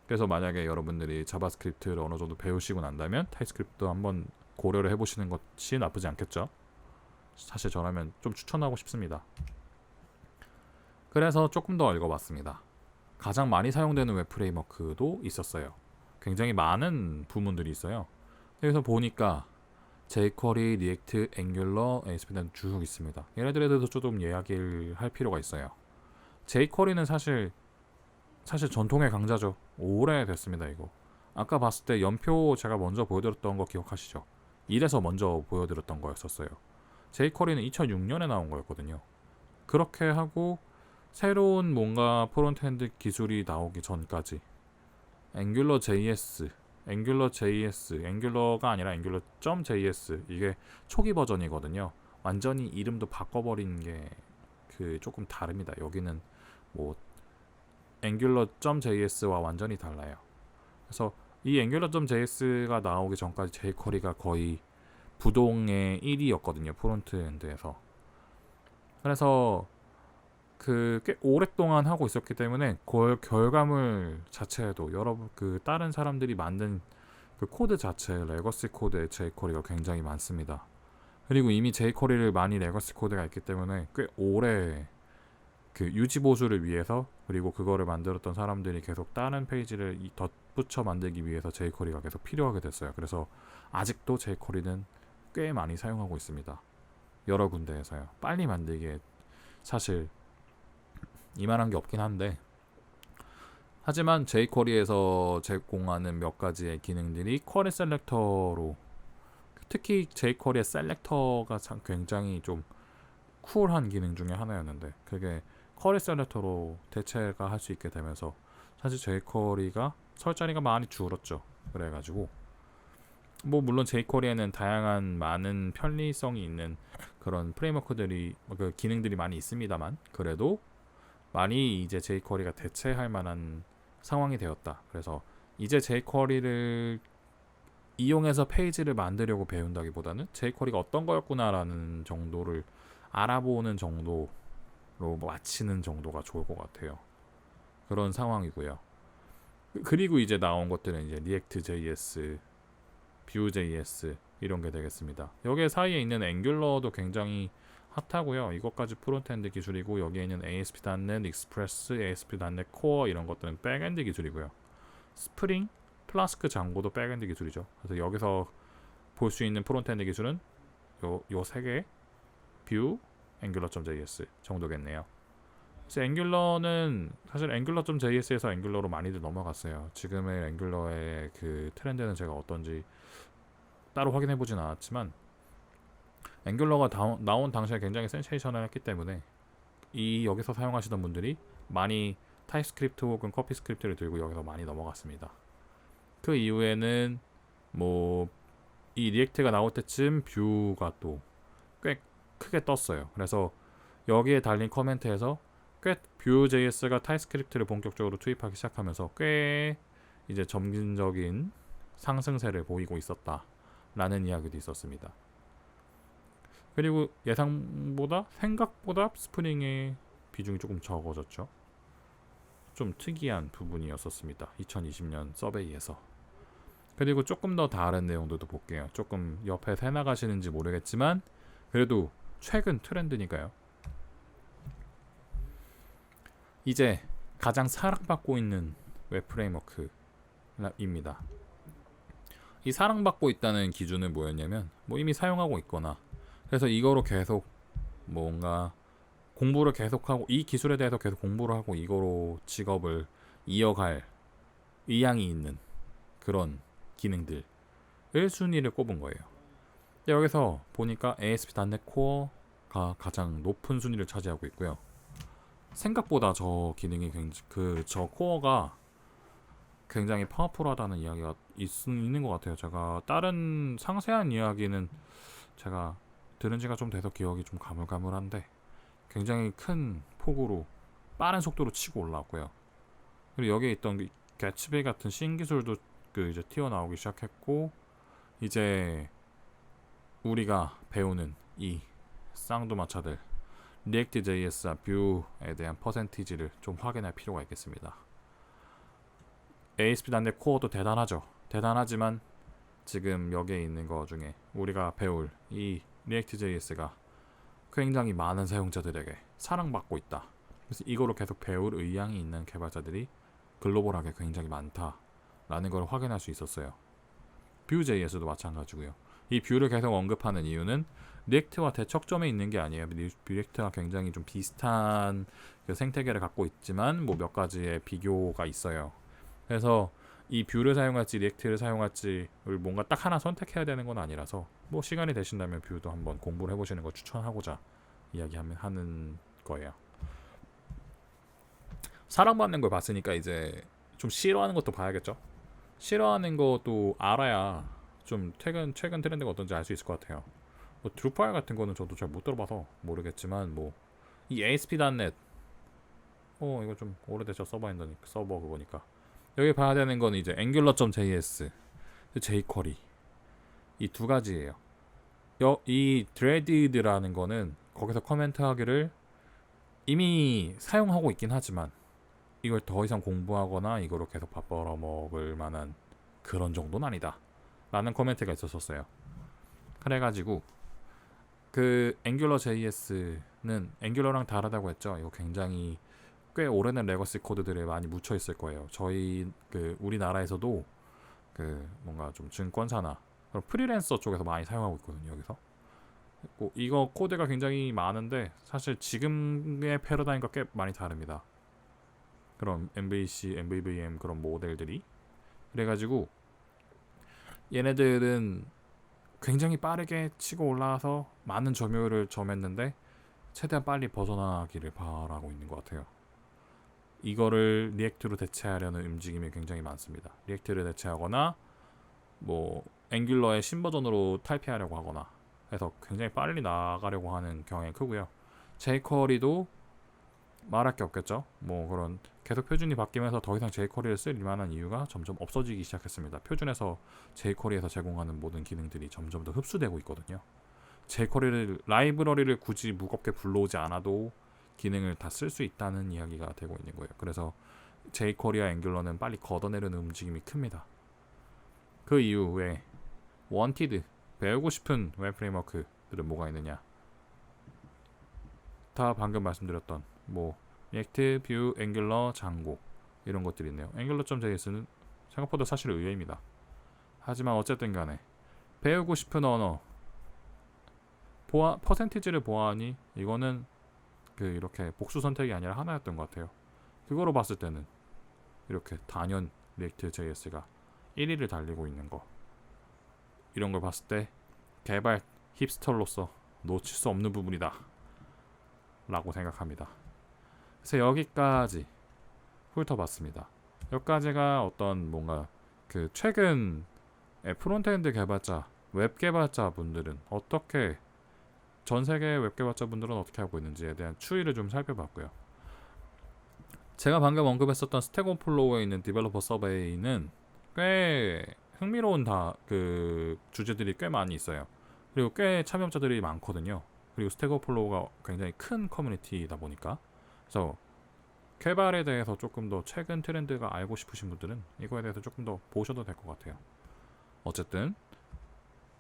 그래서 만약에 여러분들이 자바스크립트를 어느 정도 배우시고 난다면 타입스크립트도 한번 고려를 해보시는 것이 나쁘지 않겠죠. 사실 저라면 좀 추천하고 싶습니다. 그래서 조금 더 읽어봤습니다. 가장 많이 사용되는 웹 프레임워크도 있었어요. 굉장히 많은 부문들이 있어요. 여기서 보니까 jQuery, 리액트, 앵귤러, ASP.NET 쭉 있습니다. 얘네들에 대해서 좀 이야기를 할 필요가 있어요. jQuery는 사실 전통의 강자죠. 오래됐습니다. 이거 아까 봤을 때 연표 제가 먼저 보여드렸던 거 기억하시죠? 이래서 먼저 보여드렸던 거였었어요. jQuery는 2006년에 나온 거였거든요. 그렇게 하고 새로운 뭔가 프론트엔드 기술이 나오기 전까지 앵귤러JS, 앵귤러가 아니라 앵귤러.js, 이게 초기 버전이거든요. 완전히 이름도 바꿔버린 게 조금 다릅니다. 여기는 앵귤러.js와 완전히 달라요. 그래서 이 앵귤러.js가 나오기 전까지 jQuery가 거의 부동의 1위였거든요. 프론트엔드에서. 그래서 꽤 오랫동안 하고 있었기 때문에 결과물 자체에도 여러분 다른 사람들이 만든 코드 자체, 레거시 코드의 jQuery가 굉장히 많습니다. 그리고 이미 jQuery를 많이 레거시 코드가 있기 때문에 꽤 오래 유지 보수를 위해서, 그리고 그거를 만들었던 사람들이 계속 다른 페이지를 덧붙여 만들기 위해서 jQuery가 계속 필요하게 됐어요. 그래서 아직도 jQuery는 꽤 많이 사용하고 있습니다. 여러 군데에서요. 빨리 만들기에 사실 이만한 게 없긴 한데, 하지만 jQuery에서 제공하는 몇 가지의 기능들이 쿼리 셀렉터로, 특히 jQuery의 셀렉터가 굉장히 좀 쿨한 기능 중에 하나였는데, 그게 쿼리 셀렉터로 대체가 할 수 있게 되면서 사실 jQuery가 설 자리가 많이 줄었죠. 그래가지고 물론 jQuery에는 다양한 많은 편리성이 있는 그런 프레임워크들이 기능들이 많이 있습니다만, 그래도 많이 이제 jQuery가 대체할 만한 상황이 되었다. 그래서 이제 jQuery를 이용해서 페이지를 만들려고 배운다기보다는 jQuery가 어떤 거였구나라는 정도를 알아보는 정도로 마치는 정도가 좋을 것 같아요. 그런 상황이고요. 그리고 이제 나온 것들은 이제 React.js, Vue.js 이런 게 되겠습니다. 여기 사이에 있는 앵귤러도 굉장히 핫하고요. 이것까지 프론트엔드 기술이고 여기에 있는 ASP.NET Express, ASP.NET Core 이런 것들은 백엔드 기술이고요. 스프링, 플라스크 장고도 백엔드 기술이죠. 그래서 여기서 볼 수 있는 프론트엔드 기술은 요 세 개, Vue, Angular.js 정도겠네요. 그래서 앵귤러는 사실 Angular.js에서 앵귤러로 많이들 넘어갔어요. 지금의 앵귤러의 그 트렌드는 제가 어떤지 따로 확인해 보진 않았지만 앵귤러가 나온 당시에 굉장히 센세이션을 했기 때문에 이 여기서 사용하시던 분들이 많이 타입스크립트 혹은 커피스크립트를 들고 여기서 많이 넘어갔습니다. 그 이후에는 뭐 이 리액트가 나올 때쯤 뷰가 또 꽤 크게 떴어요. 그래서 여기에 달린 커멘트에서 꽤 Vue.js가 타입스크립트를 본격적으로 투입하기 시작하면서 꽤 이제 점진적인 상승세를 보이고 있었다라는 이야기도 있었습니다. 그리고 생각보다 스프링의 비중이 조금 적어졌죠. 좀 특이한 부분이었었습니다. 2020년 서베이에서. 그리고 조금 더 다른 내용들도 볼게요. 조금 옆에 새 나가시는지 모르겠지만 그래도 최근 트렌드니까요. 이제 가장 사랑받고 있는 웹 프레임워크입니다. 이 사랑받고 있다는 기준은 뭐였냐면 뭐 이미 사용하고 있거나 그래서 이거로 계속 뭔가 공부를 계속하고 이 기술에 대해서 계속 공부를 하고 이거로 직업을 이어갈 의향이 있는 그런 기능들을 순위를 꼽은 거예요. 여기서 보니까 ASP.NET Core가 가장 높은 순위를 차지하고 있고요. 생각보다 저 기능이 저 코어가 굉장히 파워풀하다는 이야기가 있는 것 같아요. 제가 다른 상세한 이야기는 제가 들은 지가 좀 돼서 기억이 좀 가물가물한데 굉장히 큰 폭으로 빠른 속도로 치고 올라왔고요. 그리고 여기에 있던 개츠베이 같은 신기술도 이제 튀어나오기 시작했고 이제 우리가 배우는 이 쌍두마차들 React.js와 Vue에 대한 퍼센티지를 좀 확인할 필요가 있겠습니다. ASP.NET Core도 대단하죠. 대단하지만 지금 여기에 있는 거 중에 우리가 배울 이 React.js가 굉장히 많은 사용자들에게 사랑받고 있다. 그래서 이거로 계속 배울 의향이 있는 개발자들이 글로벌하게 굉장히 많다라는 걸 확인할 수 있었어요. Vue.js도 마찬가지고요. 이 뷰를 계속 언급하는 이유는 리액트와 대척점에 있는 게 아니에요. 리액트가 굉장히 좀 비슷한 그 생태계를 갖고 있지만 뭐 몇 가지의 비교가 있어요. 그래서 이 뷰를 사용할지 리액트를 사용할지를 뭔가 딱 하나 선택해야 되는 건 아니라서 뭐 시간이 되신다면 뷰도 한번 공부를 해보시는 걸 추천하고자 이야기하는 거예요. 사랑받는 걸 봤으니까 이제 좀 싫어하는 것도 봐야겠죠. 싫어하는 것도 알아야 좀 최근 트렌드가 어떤지 알 수 있을 것 같아요. 뭐 드루파일 같은 거는 저도 잘 못 들어봐서 모르겠지만 뭐 이 ASP.NET 이거 좀 오래됐죠. 서버 그거니까 여기 봐야 되는 건 이제 Angular.js, jQuery 이 두 가지예요. 이 threaded라는 거는 거기서 코멘트하기를 이미 사용하고 있긴 하지만 이걸 더 이상 공부하거나 이거로 계속 밥 벌어먹을 만한 그런 정도는 아니다 라는 코멘트가 있었어요. 그래가지고 그 Angular.js는 Angular랑 다르다고 했죠. 이거 굉장히 꽤 오래된 레거시 코드들이 많이 묻혀 있을 거예요. 저희 우리나라에서도 뭔가 좀 증권사나 프리랜서 쪽에서 많이 사용하고 있거든요. 여기서 이거 코드가 굉장히 많은데 사실 지금의 패러다임과 꽤 많이 다릅니다. 그런 MVC, MVVM 그런 모델들이 그래가지고 얘네들은 굉장히 빠르게 치고 올라와서 많은 점유율을 점했는데 최대한 빨리 벗어나기를 바라고 있는 것 같아요. 이거를 리액트로 대체하려는 움직임이 굉장히 많습니다. 리액트를 대체하거나 뭐 앵귤러의 신버전으로 탈피하려고 하거나 해서 굉장히 빨리 나가려고 하는 경향이 크고요. jQuery도 말할 게 없겠죠. 뭐 그런 계속 표준이 바뀌면서 더 이상 jQuery를 쓸 만한 이유가 점점 없어지기 시작했습니다. 표준에서 jQuery에서 제공하는 모든 기능들이 점점 더 흡수되고 있거든요. jQuery를 라이브러리를 굳이 무겁게 불러오지 않아도 기능을 다 쓸 수 있다는 이야기가 되고 있는 거예요. 그래서 jQuery와 앵귤러는 빨리 걷어내려는 움직임이 큽니다. 그 이후에 wanted 배우고 싶은 웹 프레임워크들은 뭐가 있느냐? 다 방금 말씀드렸던 뭐 React, Vue, Angular, Django 이런 것들이 있네요. Angular.js는 생각보다 사실 의외입니다. 하지만 어쨌든 간에 배우고 싶은 언어 퍼센티지를 보아하니 이거는 그 이렇게 복수 선택이 아니라 하나였던 것 같아요. 그거로 봤을 때는 이렇게 단연 React.js가 1위를 달리고 있는 거 이런 걸 봤을 때 개발 힙스터로서 놓칠 수 없는 부분이다 라고 생각합니다. 그래서 여기까지 훑어봤습니다. 여기까지가 어떤 뭔가 그 최근 프론트엔드 개발자, 웹 개발자 분들은 어떻게 전 세계 웹 개발자 분들은 어떻게 하고 있는지에 대한 추이를 좀 살펴봤고요. 제가 방금 언급했었던 스택 오버플로우에 있는 디벨로퍼 서베이는 꽤 흥미로운 그 주제들이 꽤 많이 있어요. 그리고 꽤 참여자들이 많거든요. 그리고 스택 오버플로우가 굉장히 큰 커뮤니티이다 보니까 그래서 개발에 대해서 조금 더 최근 트렌드가 알고 싶으신 분들은 이거에 대해서 조금 더 보셔도 될 것 같아요. 어쨌든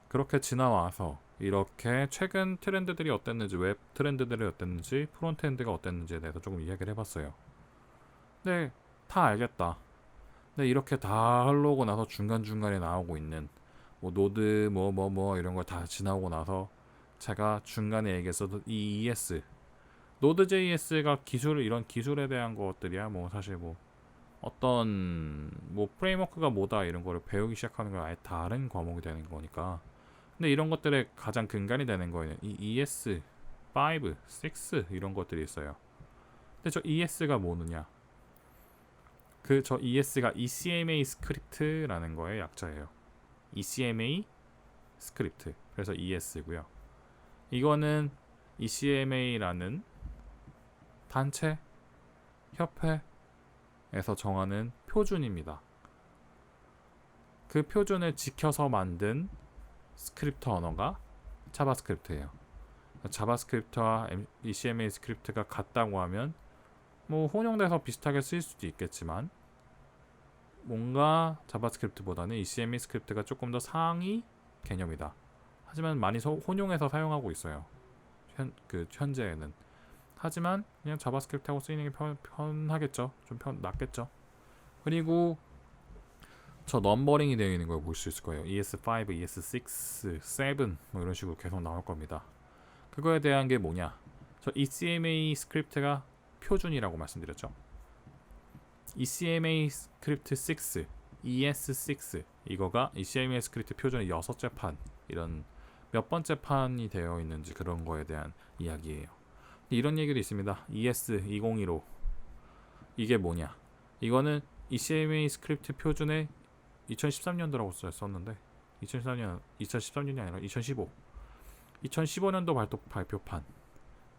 그렇게 지나와서 이렇게 최근 트렌드들이 어땠는지, 웹 트렌드들이 어땠는지, 프론트엔드가 어땠는지에 대해서 조금 이야기를 해봤어요. 근데 다 알겠다. 근데 이렇게 다 하려고 나서 중간중간에 나오고 있는 뭐 노드 뭐 이런 걸 다 지나오고 나서 제가 중간에 얘기했었던 이 ES 노드.js가 이런 기술에 대한 것들이야 뭐 사실 뭐 어떤 뭐 프레임워크가 뭐다 이런 거를 배우기 시작하는 건 아예 다른 과목이 되는 거니까. 근데 이런 것들의 가장 근간이 되는 거에는 이 ES 5, 6 이런 것들이 있어요. 근데 저 ES가 뭐느냐? 저 ES가 ECMA 스크립트라는 거의 약자예요. ECMA 스크립트. 그래서 ES고요. 이거는 ECMA라는 단체, 협회에서 정하는 표준입니다. 그 표준을 지켜서 만든 스크립트 언어가 자바스크립트예요. 자바스크립트와 ECMA 스크립트가 같다고 하면 뭐 혼용돼서 비슷하게 쓰일 수도 있겠지만 뭔가 자바스크립트보다는 ECMA 스크립트가 조금 더 상위 개념이다. 하지만 많이 혼용해서 사용하고 있어요. 현재에는. 하지만 그냥 자바스크립트하고 쓰이는 게 편하겠죠. 좀 낫겠죠. 그리고 저 넘버링이 되어 있는 걸 볼 수 있을 거예요. ES5, ES6, 7 뭐 이런 식으로 계속 나올 겁니다. 그거에 대한 게 뭐냐? 저 ECMA 스크립트가 표준이라고 말씀드렸죠. ECMA 스크립트 6, ES6 이거가 ECMA 스크립트 표준의 6째 판 이런 몇 번째 판이 되어 있는지 그런 거에 대한 이야기예요. 이런 얘기도 있습니다. ES2015 이게 뭐냐? 이거는 ECMA 스크립트 표준의 2013년도라고 썼는데 2013년이 아니라 2015년도 발표판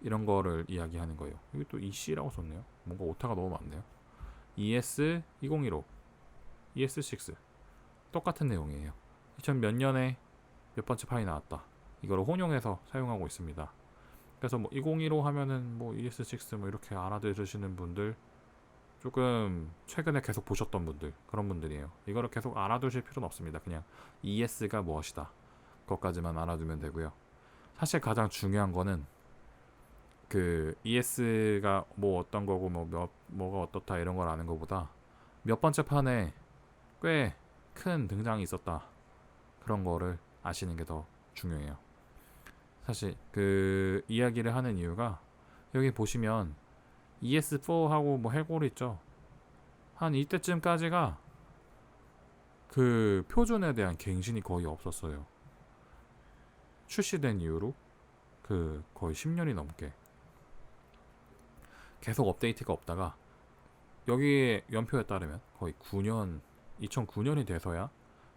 이런 거를 이야기하는 거예요. 여기 또 EC라고 썼네요. 뭔가 오타가 너무 많네요. ES2015, ES6 똑같은 내용이에요. 2000 몇 년에 몇 번째 판이 나왔다. 이거를 혼용해서 사용하고 있습니다. 그래서 뭐 2015 하면은 뭐 ES6 뭐 이렇게 알아들으시는 분들 조금 최근에 계속 보셨던 분들 그런 분들이에요. 이거를 계속 알아두실 필요는 없습니다. 그냥 ES가 무엇이다. 그것까지만 알아두면 되고요. 사실 가장 중요한 거는 그 ES가 뭐 어떤 거고 뭐가 어떻다 이런 걸 아는 것보다 몇 번째 판에 꽤 큰 등장이 있었다. 그런 거를 아시는 게 더 중요해요. 사실 그 이야기를 하는 이유가 여기 보시면 ES4하고 뭐 해골 있죠. 한 이때쯤까지가 그 표준에 대한 갱신이 거의 없었어요. 출시된 이후로 그 거의 10년이 넘게 계속 업데이트가 없다가 여기에 연표에 따르면 거의 2009년이 돼서야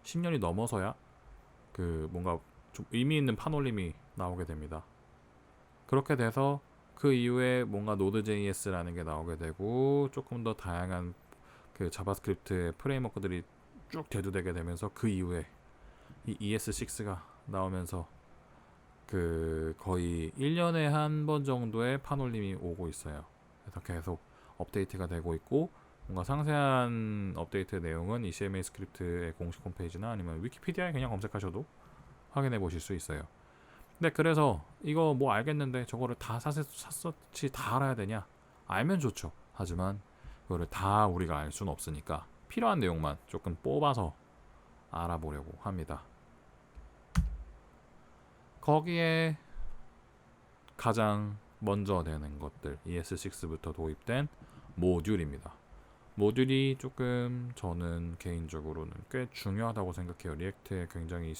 10년이 넘어서야 그 뭔가 좀 의미 있는 판올림이 나오게 됩니다. 그렇게 돼서 그 이후에 뭔가 Node.js라는 게 나오게 되고 조금 더 다양한 그 자바스크립트의 프레임워크들이 쭉 대두되게 되면서 그 이후에 이 ES6가 나오면서 그 거의 1년에 한 번 정도의 판올림이 오고 있어요. 그래서 계속 업데이트가 되고 있고 뭔가 상세한 업데이트 내용은 이 CMA 스크립트의 공식 홈페이지나 아니면 위키피디아에 그냥 검색하셔도 확인해 보실 수 있어요. 네, 그래서 이거 뭐 알겠는데 저거를 다 샅샅이 다 알아야 되냐? 알면 좋죠. 하지만 그거를 다 우리가 알 수는 없으니까 필요한 내용만 조금 뽑아서 알아보려고 합니다. 거기에 가장 먼저 되는 것들 ES6부터 도입된 모듈입니다. 모듈이 조금 저는 개인적으로는 꽤 중요하다고 생각해요. 리액트의 굉장히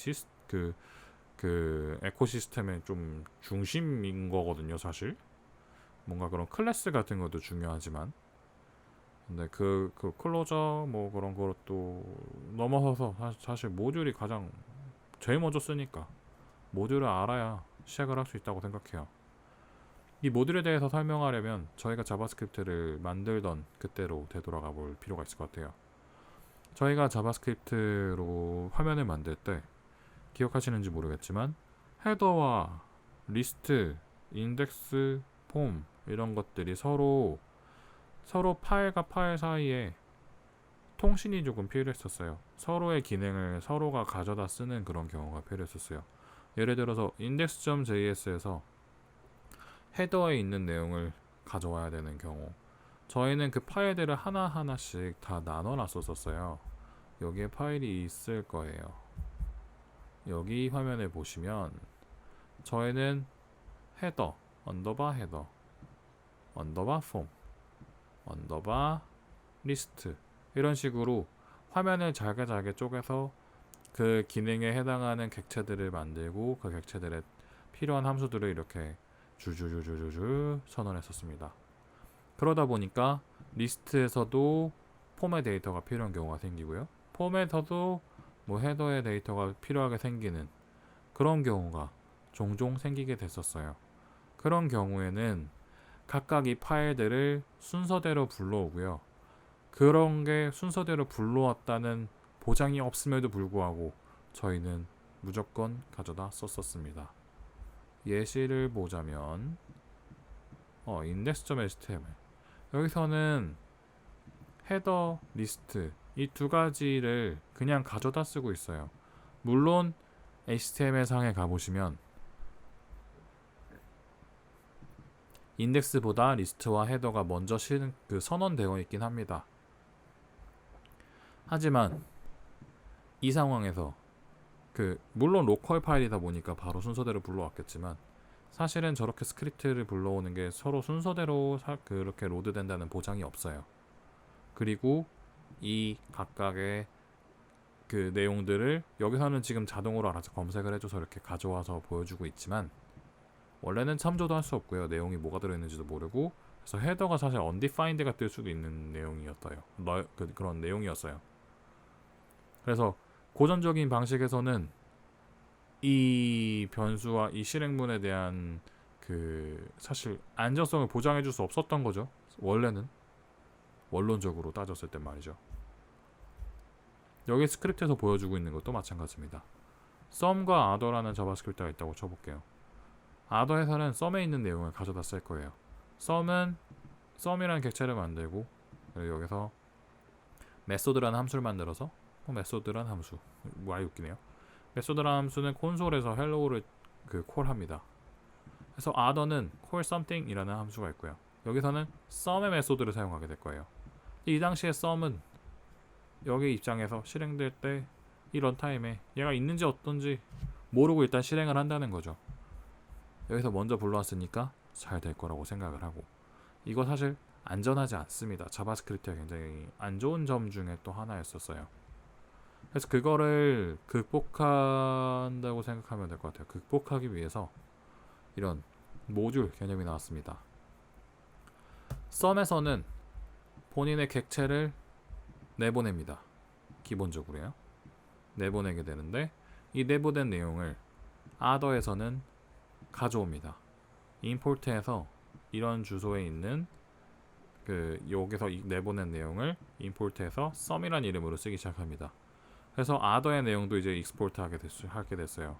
그 에코시스템의 좀 중심인 거거든요, 사실. 뭔가 그런 클래스 같은 것도 중요하지만, 근데 그 클로저 뭐 그런 것도 넘어서서 사실 모듈이 가장 제일 먼저 쓰니까 모듈을 알아야 시작을 할 수 있다고 생각해요. 이 모듈에 대해서 설명하려면 저희가 자바스크립트를 만들던 그때로 되돌아가 볼 필요가 있을 것 같아요. 저희가 자바스크립트로 화면을 만들 때 기억하시는지 모르겠지만 헤더와 리스트, 인덱스, 폼 이런 것들이 서로 파일과 파일 사이에 통신이 조금 필요했었어요. 서로의 기능을 서로가 가져다 쓰는 그런 경우가 필요했었어요. 예를 들어서 index.js에서 헤더에 있는 내용을 가져와야 되는 경우 저희는 그 파일들을 하나하나씩 다 나눠 놨었어요. 여기에 파일이 있을 거예요. 여기 화면에 보시면 저희는 헤더, 언더바 헤더, 언더바 폼, 언더바 리스트 이런 식으로 화면을 잘게 쪼개서 그 기능에 해당하는 객체들을 만들고 그 객체들에 필요한 함수들을 이렇게 주주주주주주 선언했었습니다. 그러다 보니까 리스트에서도 폼의 데이터가 필요한 경우가 생기고요. 폼에서도 뭐 헤더의 데이터가 필요하게 생기는 그런 경우가 종종 생기게 됐었어요. 그런 경우에는 각각 이 파일들을 순서대로 불러오고요. 그런 게 순서대로 불러왔다는 보장이 없음에도 불구하고 저희는 무조건 가져다 썼었습니다. 예시를 보자면 index.html 여기서는 헤더, 리스트 이 두 가지를 그냥 가져다 쓰고 있어요. 물론 HTML 상에 가보시면 인덱스보다 리스트와 헤더가 먼저 그 선언되어 있긴 합니다. 하지만 이 상황에서 물론 로컬 파일이다 보니까 바로 순서대로 불러왔겠지만 사실은 저렇게 스크립트를 불러오는 게 서로 순서대로 그렇게 로드된다는 보장이 없어요. 그리고 이 각각의 그 내용들을 여기서는 지금 자동으로 알아서 검색을 해줘서 이렇게 가져와서 보여주고 있지만 원래는 참조도 할 수 없고요. 내용이 뭐가 들어있는지도 모르고 그래서 헤더가 사실 undefined가 뜰 수도 있는 내용이었어요. 그런 내용이었어요. 그래서 고전적인 방식에서는 이 변수와 이 실행문에 대한 사실 안전성을 보장해줄 수 없었던 거죠. 원래는 원론적으로 따졌을 때 말이죠. 여기 스크립트에서 보여주고 있는 것도 마찬가지입니다. sum과 other라는 자바스크립트가 있다고 쳐볼게요. other에서는 sum에 있는 내용을 가져다 쓸 거예요. sum이라는 객체를 만들고 그리고 여기서 메소드라는 함수를 만들어서 메소드라는 함수 아이 웃기네요. 메소드라는 함수는 콘솔에서 hello를 콜합니다. 그래서 other는 call something이라는 함수가 있고요. 여기서는 sum의 메소드를 사용하게 될 거예요. 이 당시에 sum은 여기 입장에서 실행될 때 이 런타임에 얘가 있는지 어떤지 모르고 일단 실행을 한다는 거죠. 여기서 먼저 불러왔으니까 잘 될 거라고 생각을 하고 이거 사실 안전하지 않습니다. 자바스크립트가 굉장히 안 좋은 점 중에 또 하나였었어요. 그래서 그거를 극복한다고 생각하면 될 것 같아요. 극복하기 위해서 이런 모듈 개념이 나왔습니다. 썸에서는 본인의 객체를 내보냅니다. 기본적으로요. 내보내게 되는데 이 내보낸 내용을 other에서는 가져옵니다. import에서 이런 주소에 있는 여기서 내보낸 내용을 임포트해서 썸이란 이름으로 쓰기 시작합니다. 그래서 other의 내용도 이제 익스포트 하게 됐어요.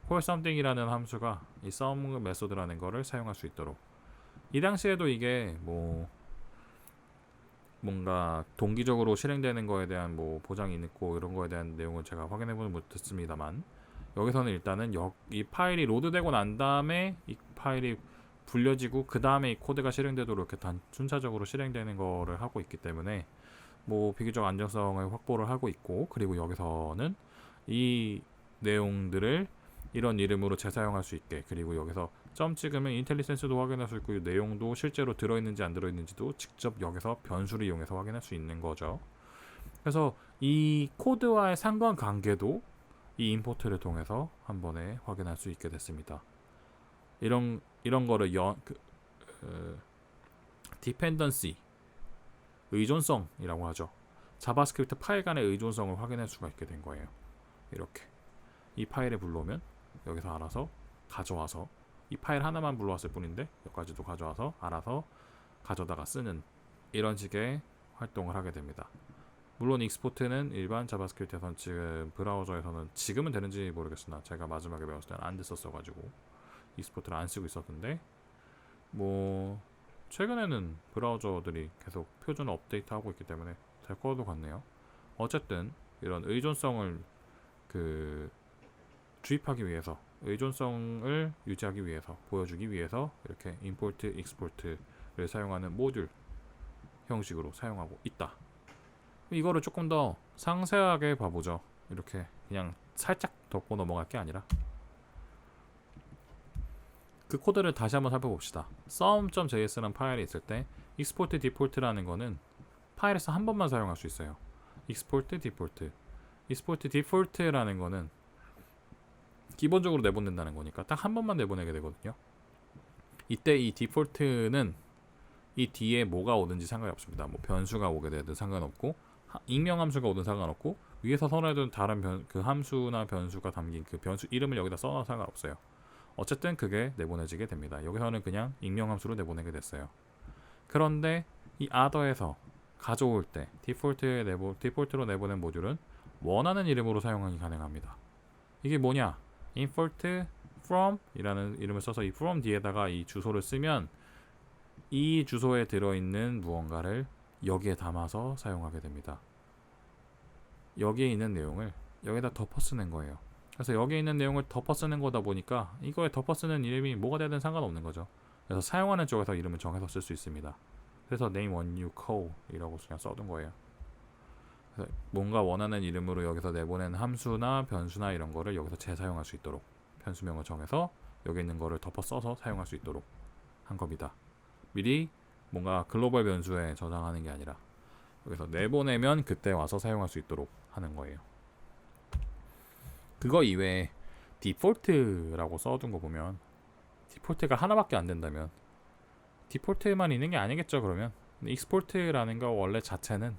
call something이라는 함수가 이 sum 메소드라는 거를 사용할 수 있도록. 이 당시에도 이게 뭔가 동기적으로 실행되는 거에 대한 보장이 있고 이런 거에 대한 내용은 제가 확인해보지 못했습니다만, 여기서는 일단은 이 파일이 로드되고 난 다음에 이 파일이 불려지고 그 다음에 이 코드가 실행되도록 이렇게 순차적으로 실행되는 거를 하고 있기 때문에 비교적 안정성을 확보를 하고 있고, 그리고 여기서는 이 내용들을 이런 이름으로 재사용할 수 있게, 그리고 여기서 점 찍으면 인텔리센스도 확인할 수 있고 내용도 실제로 들어있는지 안 들어있는지도 직접 여기서 변수를 이용해서 확인할 수 있는 거죠. 그래서 이 코드와의 상관관계도 이 임포트를 통해서 한 번에 확인할 수 있게 됐습니다. 이런 거를 디펜던시, 의존성이라고 하죠. 자바스크립트 파일 간의 의존성을 확인할 수가 있게 된 거예요. 이렇게 이 파일에 불러오면 여기서 알아서 가져와서, 이 파일 하나만 불러왔을 뿐인데 여기까지도 가져와서 알아서 가져다가 쓰는 이런 식의 활동을 하게 됩니다. 물론 익스포트는 일반 자바스크립트에서는 지금 브라우저에서는 지금은 되는지 모르겠으나 제가 마지막에 배웠을 때는 안 됐었어가지고 익스포트를 안 쓰고 있었는데, 최근에는 브라우저들이 계속 표준을 업데이트하고 있기 때문에 될 것도 같네요. 어쨌든 이런 의존성을 주입하기 위해서, 의존성을 유지하기 위해서, 보여주기 위해서 이렇게 임포트, 익스포트를 사용하는 모듈 형식으로 사용하고 있다. 이거를 조금 더 상세하게 봐보죠. 이렇게 그냥 살짝 덮고 넘어갈 게 아니라 그 코드를 다시 한번 살펴봅시다. sum.js라는 파일이 있을 때 export default라는 거는 파일에서 한 번만 사용할 수 있어요. export default라는 거는 기본적으로 내보낸다는 거니까 딱 한 번만 내보내게 되거든요. 이때 이 디폴트는 이 뒤에 뭐가 오든지 상관이 없습니다. 변수가 오게 되든 상관없고, 익명 함수가 오든 상관없고, 위에서 선언해둔 다른 그 함수나 변수가 담긴 그 변수 이름을 여기다 써놔도 상관없어요. 어쨌든 그게 내보내지게 됩니다. 여기서는 그냥 익명 함수로 내보내게 됐어요. 그런데 이 other에서 가져올 때 디폴트로 내보낸 모듈은 원하는 이름으로 사용하기 가능합니다. 이게 뭐냐? import from 이라는 이름을 써서 이 from 뒤에다가 이 주소를 쓰면 이 주소에 들어있는 무언가를 여기에 담아서 사용하게 됩니다. 여기에 있는 내용을 여기다 덮어 쓰는 거예요. 그래서 여기에 있는 내용을 덮어 쓰는 거다 보니까 이거에 덮어 쓰는 이름이 뭐가 되든 상관없는 거죠. 그래서 사용하는 쪽에서 이름을 정해서 쓸 수 있습니다. 그래서 name one new call 이라고 그냥 써둔 거예요. 그래서 뭔가 원하는 이름으로 여기서 내보낸 함수나 변수나 이런 거를 여기서 재사용할 수 있도록 변수명을 정해서 여기 있는 거를 덮어 써서 사용할 수 있도록 한 겁니다. 미리 뭔가 글로벌 변수에 저장하는 게 아니라 여기서 내보내면 그때 와서 사용할 수 있도록 하는 거예요. 그거 이외에 디폴트라고 써둔 거 보면 디폴트가 하나밖에 안 된다면 디폴트만 있는 게 아니겠죠. 그러면 익스포트라는 거 원래 자체는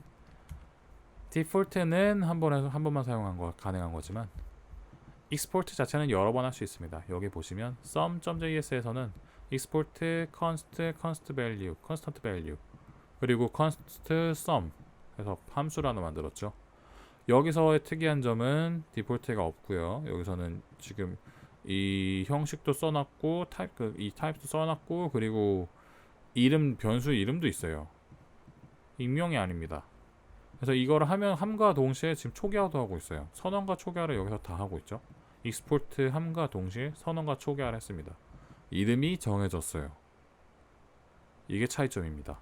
디폴트는 한 번만 사용한 거 가능한 거지만 익스포트 자체는 여러 번 할 수 있습니다. 여기 보시면 sum.js에서는 export const value 그리고 const sum 해서 함수라는 만들었죠. 여기서의 특이한 점은 디폴트가 없고요. 여기서는 지금 이 형식도 써놨고 이 타입도 써놨고, 그리고 변수 이름도 있어요. 익명이 아닙니다. 그래서 이걸 하면 함과 동시에 지금 초기화도 하고 있어요. 선언과 초기화를 여기서 다 하고 있죠. 익스포트 함과 동시에 선언과 초기화를 했습니다. 이름이 정해졌어요. 이게 차이점입니다.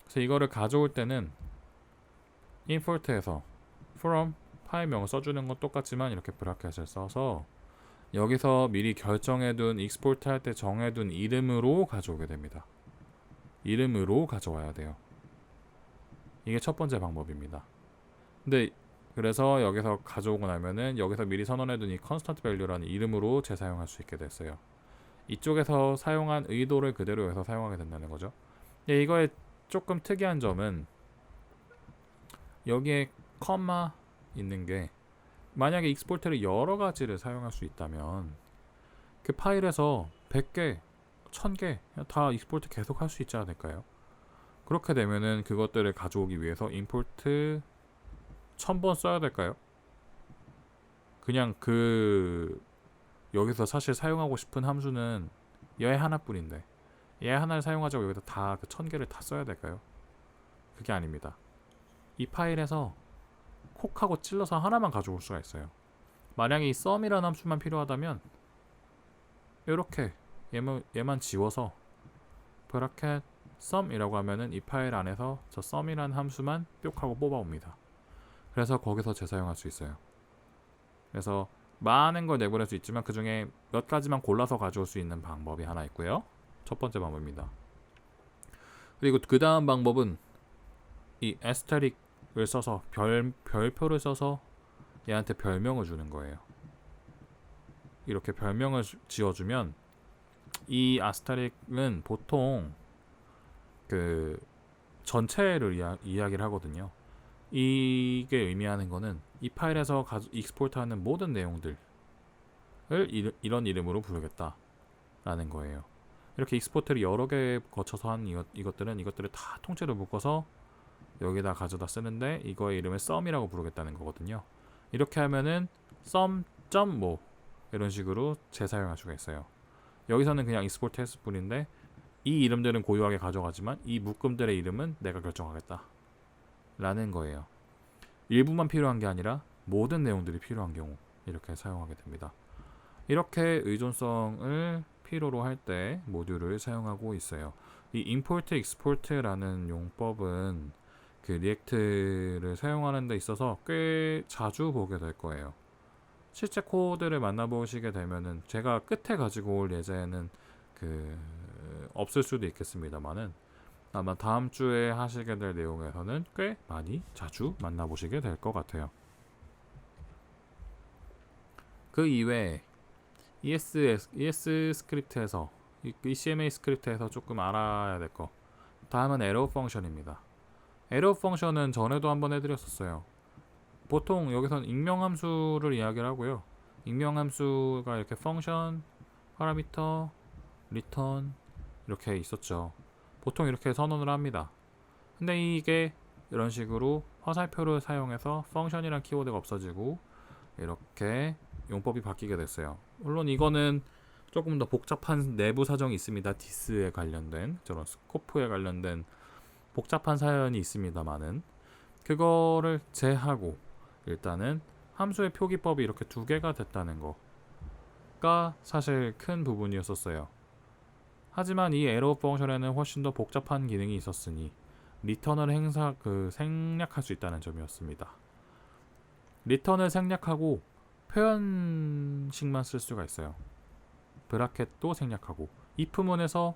그래서 이거를 가져올 때는 import에서 from 파일명을 써주는 건 똑같지만 이렇게 브라켓을 써서 여기서 미리 결정해둔 익스포트 할 때 정해둔 이름으로 가져오게 됩니다. 이름으로 가져와야 돼요. 이게 첫 번째 방법입니다. 근데 그래서 여기서 가져오고 나면은 여기서 미리 선언해둔 이 constant value라는 이름으로 재사용할 수 있게 됐어요. 이쪽에서 사용한 의도를 그대로 여기서 사용하게 된다는 거죠. 이거의 조금 특이한 점은 여기에 컴마 있는 게, 만약에 익스포트를 여러 가지를 사용할 수 있다면 그 파일에서 100개 1000개 다 익스포트 계속 할 수 있지 않을까요? 그렇게 되면은 그것들을 가져오기 위해서 임포트 1000번 써야 될까요? 그냥 여기서 사실 사용하고 싶은 함수는 얘 하나뿐인데 얘 하나를 사용하자고 여기서 다 그 1000개를 다 써야 될까요? 그게 아닙니다. 이 파일에서 콕하고 찔러서 하나만 가져올 수가 있어요. 만약에 이 sum이라는 함수만 필요하다면 이렇게 얘만 지워서 브라켓 sum이라고 하면은 이 파일 안에서 저 sum이라는 함수만 뿅 하고 뽑아옵니다. 그래서 거기서 재사용할 수 있어요. 그래서 많은 걸 내보낼 수 있지만 그 중에 몇 가지만 골라서 가져올 수 있는 방법이 하나 있고요. 첫 번째 방법입니다. 그리고 그 다음 방법은 이 에스테릭을 써서 별표를 써서 얘한테 별명을 주는 거예요. 이렇게 별명을 지어주면 이 아스테릭은 보통 그 전체를 이야기를 하거든요. 이게 의미하는 거는 이 파일에서 익스포트하는 모든 내용들을 이런 이름으로 부르겠다라는 거예요. 이렇게 익스포트를 여러 개 거쳐서 한 이것들을 다 통째로 묶어서 여기다 가져다 쓰는데 이거의 이름을 sum이라고 부르겠다는 거거든요. 이렇게 하면은 sum.뭐 이런 식으로 재사용할 수가 있어요. 여기서는 그냥 익스포트 했을 뿐인데 이 이름들은 고유하게 가져가지만 이 묶음들의 이름은 내가 결정하겠다 라는 거예요. 일부만 필요한 게 아니라 모든 내용들이 필요한 경우 이렇게 사용하게 됩니다. 이렇게 의존성을 필요로 할 때 모듈을 사용하고 있어요. 이 import, export라는 용법은 그 리액트를 사용하는 데 있어서 꽤 자주 보게 될 거예요. 실제 코드를 만나보시게 되면은 제가 끝에 가지고 올 예제는 없을 수도 있겠습니다만은 아마 다음 주에 하시게 될 내용에서는 꽤 많이 자주 만나보시게 될 것 같아요. 그 이외에 ES 스크립트에서 ECMA 스크립트에서 조금 알아야 될 거. 다음은 에러 펑션입니다. 에러 펑션은 전에도 한번 해드렸었어요. 보통 여기서는 익명함수를 이야기를 하고요. 익명함수가 이렇게 펑션, 파라미터, 리턴 이렇게 있었죠. 보통 이렇게 선언을 합니다. 근데 이게 이런 식으로 화살표를 사용해서 펑션이란 키워드가 없어지고 이렇게 용법이 바뀌게 됐어요. 물론 이거는 조금 더 복잡한 내부 사정이 있습니다. 디스에 관련된 저런 스코프에 관련된 복잡한 사연이 있습니다만은 그거를 제하고 일단은 함수의 표기법이 이렇게 두 개가 됐다는 거가 사실 큰 부분이었었어요. 하지만 이 에러 펑션에는 훨씬 더 복잡한 기능이 있었으니 리턴을 생략할 수 있다는 점이었습니다. 리턴을 생략하고 표현식만 쓸 수가 있어요. 브라켓도 생략하고 if문에서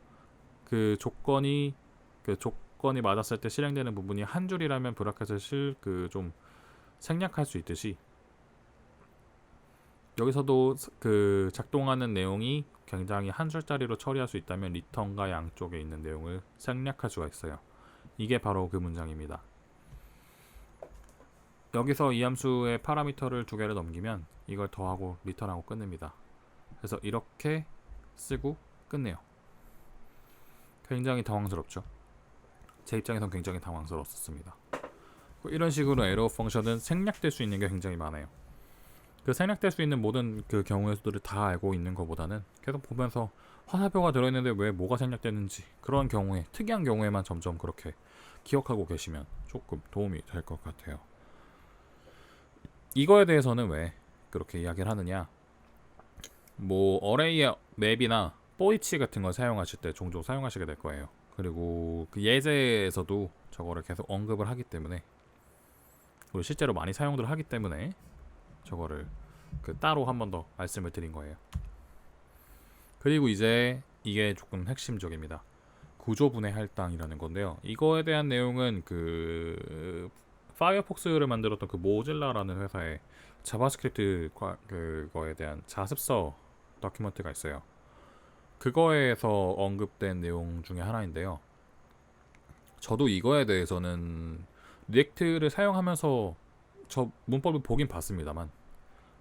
그 조건이 맞았을 때 실행되는 부분이 한 줄이라면 브라켓을 좀 생략할 수 있듯이 여기서도 작동하는 내용이 굉장히 한 줄짜리로 처리할 수 있다면 리턴과 양쪽에 있는 내용을 생략할 수가 있어요. 이게 바로 그 문장입니다. 여기서 이 함수의 파라미터를 두 개를 넘기면 이걸 더하고 리턴하고 끝냅니다. 그래서 이렇게 쓰고 끝내요. 굉장히 당황스럽죠. 제 입장에선 굉장히 당황스러웠습니다. 이런 식으로 에러 펑션은 생략될 수 있는 게 굉장히 많아요. 그 생략될 수 있는 모든 그 경우의 수들을 다 알고 있는 것보다는 계속 보면서 화살표가 들어있는데 왜 뭐가 생략됐는지 그런 경우에 특이한 경우에만 점점 그렇게 기억하고 계시면 조금 도움이 될 것 같아요. 이거에 대해서는 왜 그렇게 이야기를 하느냐, 뭐 어레이 맵이나 포이치 같은 걸 사용하실 때 종종 사용하시게 될 거예요. 그리고 그 예제에서도 저거를 계속 언급을 하기 때문에 그리고 실제로 많이 사용들 하기 때문에 저거를 따로 한 번 더 말씀을 드린 거예요. 그리고 이제 이게 조금 핵심적입니다. 구조분해 할당이라는 건데요. 이거에 대한 내용은 파이어폭스를 만들었던 모질라라는 회사의 자바스크립트 그거에 대한 자습서 다큐멘트가 있어요. 그거에서 언급된 내용 중에 하나인데요. 저도 이거에 대해서는 리액트를 사용하면서 저 문법을 보긴 봤습니다만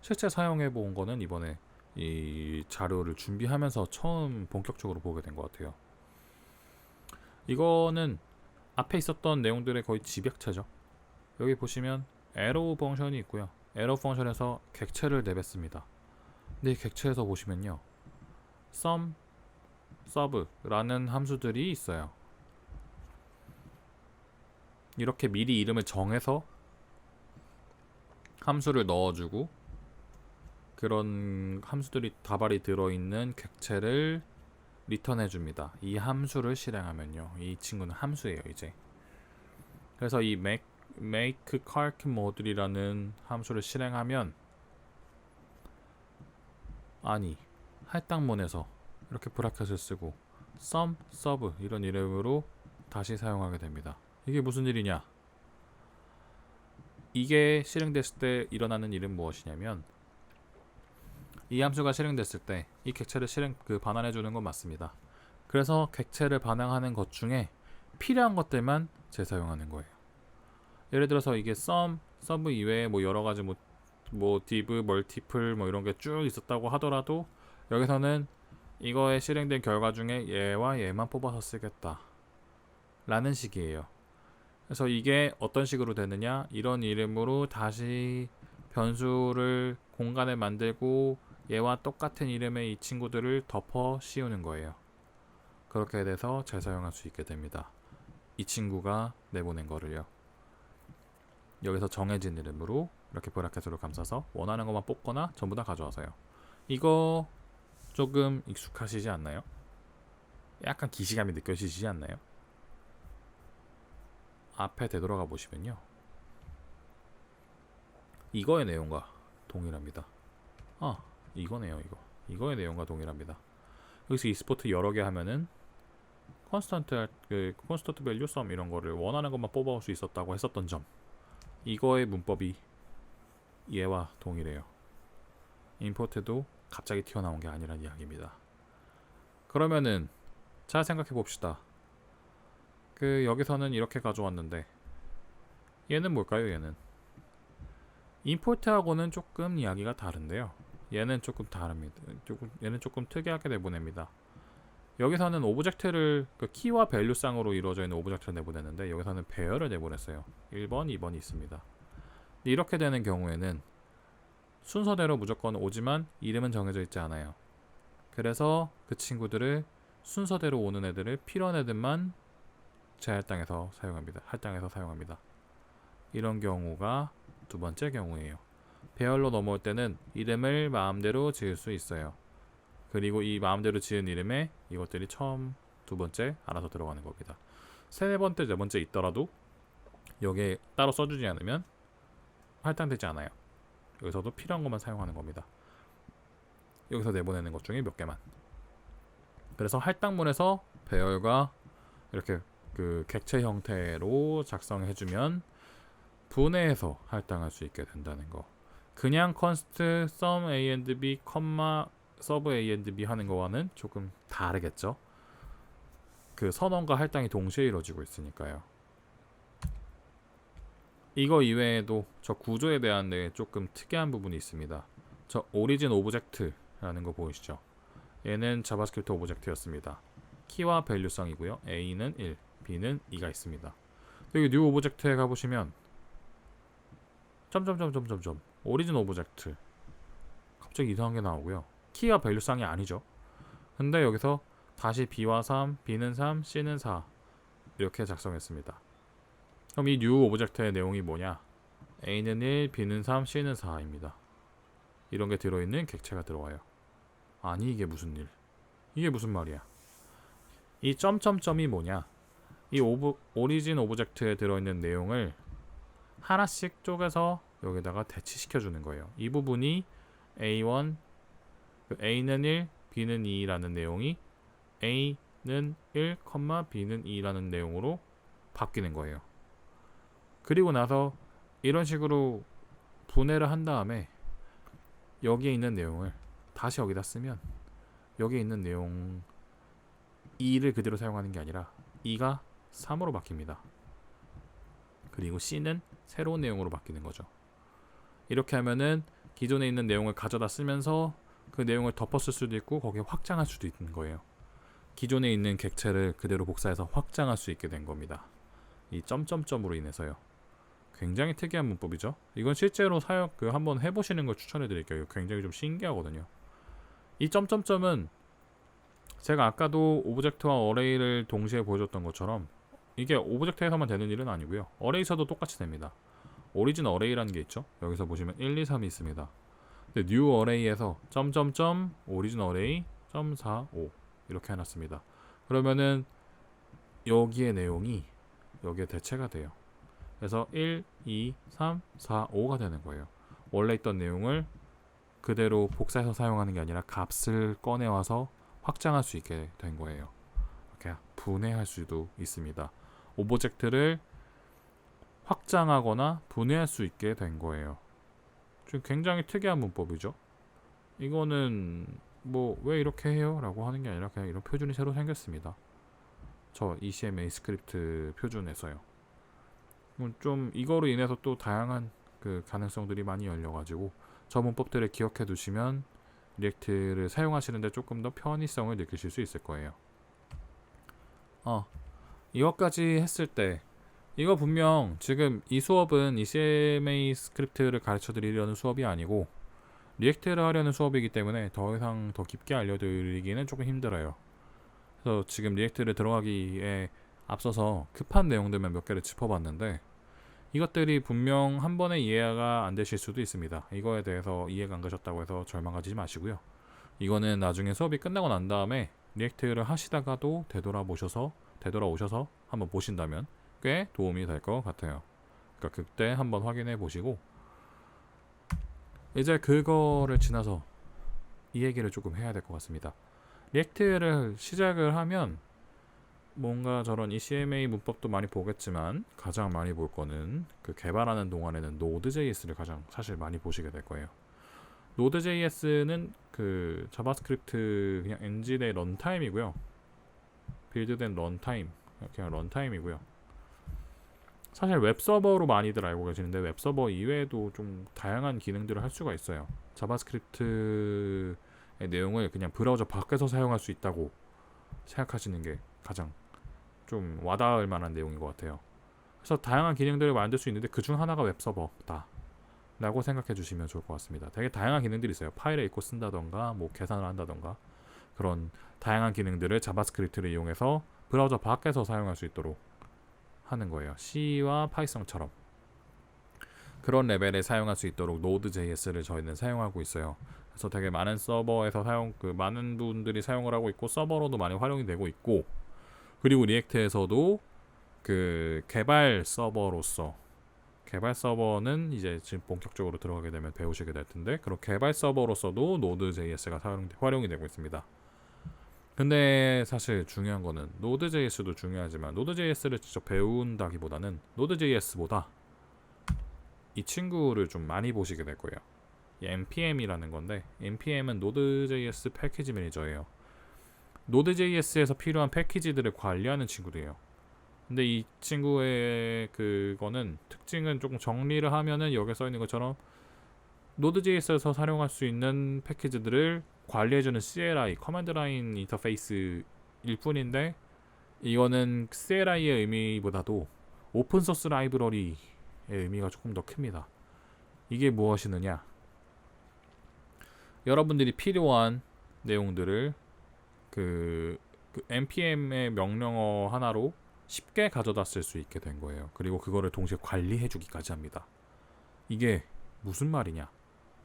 실제 사용해 본 거는 이번에 이 자료를 준비하면서 처음 본격적으로 보게 된 것 같아요. 이거는 앞에 있었던 내용들의 거의 집약체죠. 여기 보시면 arrow 펑션이 있고요. arrow 펑션에서 객체를 내뱉습니다. 근데 이 객체에서 보시면요, sum, sub라는 함수들이 있어요. 이렇게 미리 이름을 정해서 함수를 넣어주고 그런 함수들이 다발이 들어있는 객체를 리턴해줍니다. 이 함수를 실행하면요, 이 친구는 함수예요 이제. 그래서 이 make calc module이라는 함수를 실행하면, 아니, 할당문에서 이렇게 브라켓을 쓰고 sum, sub 이런 이름으로 다시 사용하게 됩니다. 이게 무슨 일이냐? 이게 실행됐을 때 일어나는 일은 무엇이냐면, 이 함수가 실행됐을 때 이 객체를 반환해 주는 건 맞습니다. 그래서 객체를 반환하는 것 중에 필요한 것들만 재사용하는 거예요. 예를 들어서 이게 sum, sub 이외에 뭐 여러 가지 뭐 div, multiple 뭐 이런 게 쭉 있었다고 하더라도 여기서는 이거에 실행된 결과 중에 얘와 얘만 뽑아서 쓰겠다 라는 식이에요. 그래서 이게 어떤 식으로 되느냐, 이런 이름으로 다시 변수를 공간에 만들고 얘와 똑같은 이름의 이 친구들을 덮어 씌우는 거예요. 그렇게 돼서 재사용할 수 있게 됩니다. 이 친구가 내보낸 거를요. 여기서 정해진 이름으로 이렇게 브라켓으로 감싸서 원하는 것만 뽑거나 전부 다 가져와서요. 이거 조금 익숙하시지 않나요? 약간 기시감이 느껴지지 않나요? 앞에 되돌아가 보시면요, 이거의 내용과 동일합니다. 이거네요. 이거의 내용과 동일합니다. 여기서 e스포트 여러 개 하면은 콘스턴트 밸류 썸 이런 거를 원하는 것만 뽑아올 수 있었다고 했었던 점, 이거의 문법이 얘와 동일해요. 임포트도 갑자기 튀어나온 게 아니란 이야기입니다. 그러면은 잘 생각해 봅시다. 여기서는 이렇게 가져왔는데 얘는 뭘까요? 얘는 임포트하고는 조금 이야기가 다른데요. 얘는 조금 다릅니다. 얘는 조금 특이하게 내보냅니다. 여기서는 오브젝트를 키와 밸류쌍으로 이루어져 있는 오브젝트를 내보냈는데 여기서는 배열을 내보냈어요. 1번, 2번이 있습니다. 이렇게 되는 경우에는 순서대로 무조건 오지만 이름은 정해져 있지 않아요. 그래서 그 친구들을 순서대로 오는 애들을 필요한 애들만 재할당해서 사용합니다. 이런 경우가 두 번째 경우예요. 배열로 넘어올 때는 이름을 마음대로 지을 수 있어요. 그리고 이 마음대로 지은 이름에 이것들이 처음, 두 번째 알아서 들어가는 겁니다. 세 번째, 네 번째 있더라도 여기에 따로 써주지 않으면 할당되지 않아요. 여기서도 필요한 것만 사용하는 겁니다. 여기서 내보내는 것 중에 몇 개만. 그래서 할당문에서 배열과 이렇게 객체 형태로 작성해주면 분해해서 할당할 수 있게 된다는 거. 그냥 const sum a and b, sub a and b 하는 거와는 조금 다르겠죠. 선언과 할당이 동시에 이루어지고 있으니까요. 이거 이외에도 저 구조에 대한 조금 특이한 부분이 있습니다. 저 origin object라는 거 보이시죠? 얘는 자바스크립트 오브젝트였습니다. 키와 밸류성이고요. a는 1, b는 2가 있습니다. 여기 new 오브젝트에 가보시면 점점점점점점 origin 오브젝트 갑자기 이상한 게 나오고요. 키와 밸류쌍이 아니죠. 근데 여기서 다시 b와 3, b는 3, c는 4 이렇게 작성했습니다. 그럼 이 new 오브젝트의 내용이 뭐냐? a는 1, b는 3, c는 4입니다. 이런 게 들어있는 객체가 들어와요. 아니, 이게 무슨 일? 이게 무슨 말이야? 이 점점점이 뭐냐? 이 오리진 오브젝트에 들어있는 내용을 하나씩 쪼개서 여기다가 대치시켜 주는 거예요. 이 부분이 A1, A는 1, B는 2라는 내용이 A는 1, B는 2라는 내용으로 바뀌는 거예요. 그리고 나서 이런 식으로 분해를 한 다음에 여기에 있는 내용을 다시 여기다 쓰면 여기에 있는 내용 2를 그대로 사용하는 게 아니라 2가 3으로 바뀝니다. 그리고 C는 새로운 내용으로 바뀌는 거죠. 이렇게 하면은 기존에 있는 내용을 가져다 쓰면서 그 내용을 덮었을 수도 있고 거기에 확장할 수도 있는 거예요. 기존에 있는 객체를 그대로 복사해서 확장할 수 있게 된 겁니다. 이 점점점으로 인해서요. 굉장히 특이한 문법이죠. 이건 실제로 한번 해보시는 걸 추천해 드릴게요. 굉장히 좀 신기하거든요. 이 점점점은 제가 아까도 오브젝트와 어레이를 동시에 보여줬던 것처럼 이게 오브젝트에서만 되는 일은 아니고요. 어레이에서도 똑같이 됩니다. 오리진 어레이라는 게 있죠. 여기서 보시면 1, 2, 3이 있습니다. 근데 뉴 어레이에서 점점점 오리진 어레이 점 4, 5 이렇게 해놨습니다. 그러면은 여기의 내용이 여기에 대체가 돼요. 그래서 1, 2, 3, 4, 5가 되는 거예요. 원래 있던 내용을 그대로 복사해서 사용하는 게 아니라 값을 꺼내와서 확장할 수 있게 된 거예요. 이렇게 분해할 수도 있습니다. 오브젝트를 확장하거나 분해할 수 있게 된 거예요. 좀 굉장히 특이한 문법이죠. 이거는 뭐 왜 이렇게 해요? 라고 하는 게 아니라 그냥 이런 표준이 새로 생겼습니다. 저 ECMA 스크립트 표준에서요. 좀 이거로 인해서 또 다양한 그 가능성들이 많이 열려가지고 저 문법들을 기억해 두시면 리액트를 사용하시는데 조금 더 편의성을 느끼실 수 있을 거예요. 이것까지 했을 때 이거 분명 지금 이 수업은 ECMA 스크립트를 가르쳐 드리려는 수업이 아니고 리액트를 하려는 수업이기 때문에 더 이상 더 깊게 알려드리기는 조금 힘들어요. 그래서 지금 리액트를 들어가기에 앞서서 급한 내용들만 몇 개를 짚어봤는데 이것들이 분명 한 번에 이해가 안 되실 수도 있습니다. 이거에 대해서 이해가 안 가셨다고 해서 절망하지 마시고요. 이거는 나중에 수업이 끝나고 난 다음에 리액트를 하시다가도 되돌아오셔서 한번 보신다면 꽤 도움이 될 것 같아요. 그러니까 그때 한번 확인해 보시고 이제 그거를 지나서 이 얘기를 조금 해야 될 것 같습니다. 리액트를 시작을 하면 뭔가 저런 ECMA 문법도 많이 보겠지만 가장 많이 볼 거는 그 개발하는 동안에는 Node.js를 가장 사실 많이 보시게 될 거예요. Node.js는 그 자바스크립트 그냥 엔진의 런타임이고요. 빌드된 런타임, 그냥 런타임이고요. 사실 웹서버로 많이들 알고 계시는데 웹서버 이외에도 좀 다양한 기능들을 할 수가 있어요. 자바스크립트의 내용을 그냥 브라우저 밖에서 사용할 수 있다고 생각하시는 게 가장 좀 와닿을 만한 내용인 것 같아요. 그래서 다양한 기능들을 만들 수 있는데 그중 하나가 웹서버다 라고 생각해 주시면 좋을 것 같습니다. 되게 다양한 기능들이 있어요. 파일을 읽고 쓴다던가 뭐 계산을 한다던가 그런 다양한 기능들을 자바스크립트를 이용해서 브라우저 밖에서 사용할 수 있도록 하는 거예요. C와 파이썬처럼 그런 레벨에 사용할 수 있도록 Node.js를 저희는 사용하고 있어요. 그래서 되게 많은 서버에서 많은 분들이 사용을 하고 있고 서버로도 많이 활용이 되고 있고 그리고 리액트에서도 그 개발 서버는 이제 지금 본격적으로 들어가게 되면 배우시게 될 텐데 그런 개발 서버로서도 Node.js가 활용이 되고 있습니다. 근데 사실 중요한 거는 Node.js도 중요하지만 Node.js를 직접 배운다기보다는 Node.js보다 이 친구를 좀 많이 보시게 될 거예요. 이 npm이라는 건데 npm은 Node.js 패키지 매니저예요. Node.js에서 필요한 패키지들을 관리하는 친구들이에요. 근데 이 친구의 그거는 특징은 조금 정리를 하면은 여기 써 있는 것처럼 Node.js에서 사용할 수 있는 패키지들을 관리해주는 CLI, 커맨드 라인 인터페이스일 뿐인데 이거는 CLI의 의미보다도 오픈소스 라이브러리의 의미가 조금 더 큽니다. 이게 무엇이느냐? 여러분들이 필요한 내용들을 그 npm의 명령어 하나로 쉽게 가져다 쓸 수 있게 된 거예요. 그리고 그거를 동시에 관리해주기까지 합니다. 이게 무슨 말이냐?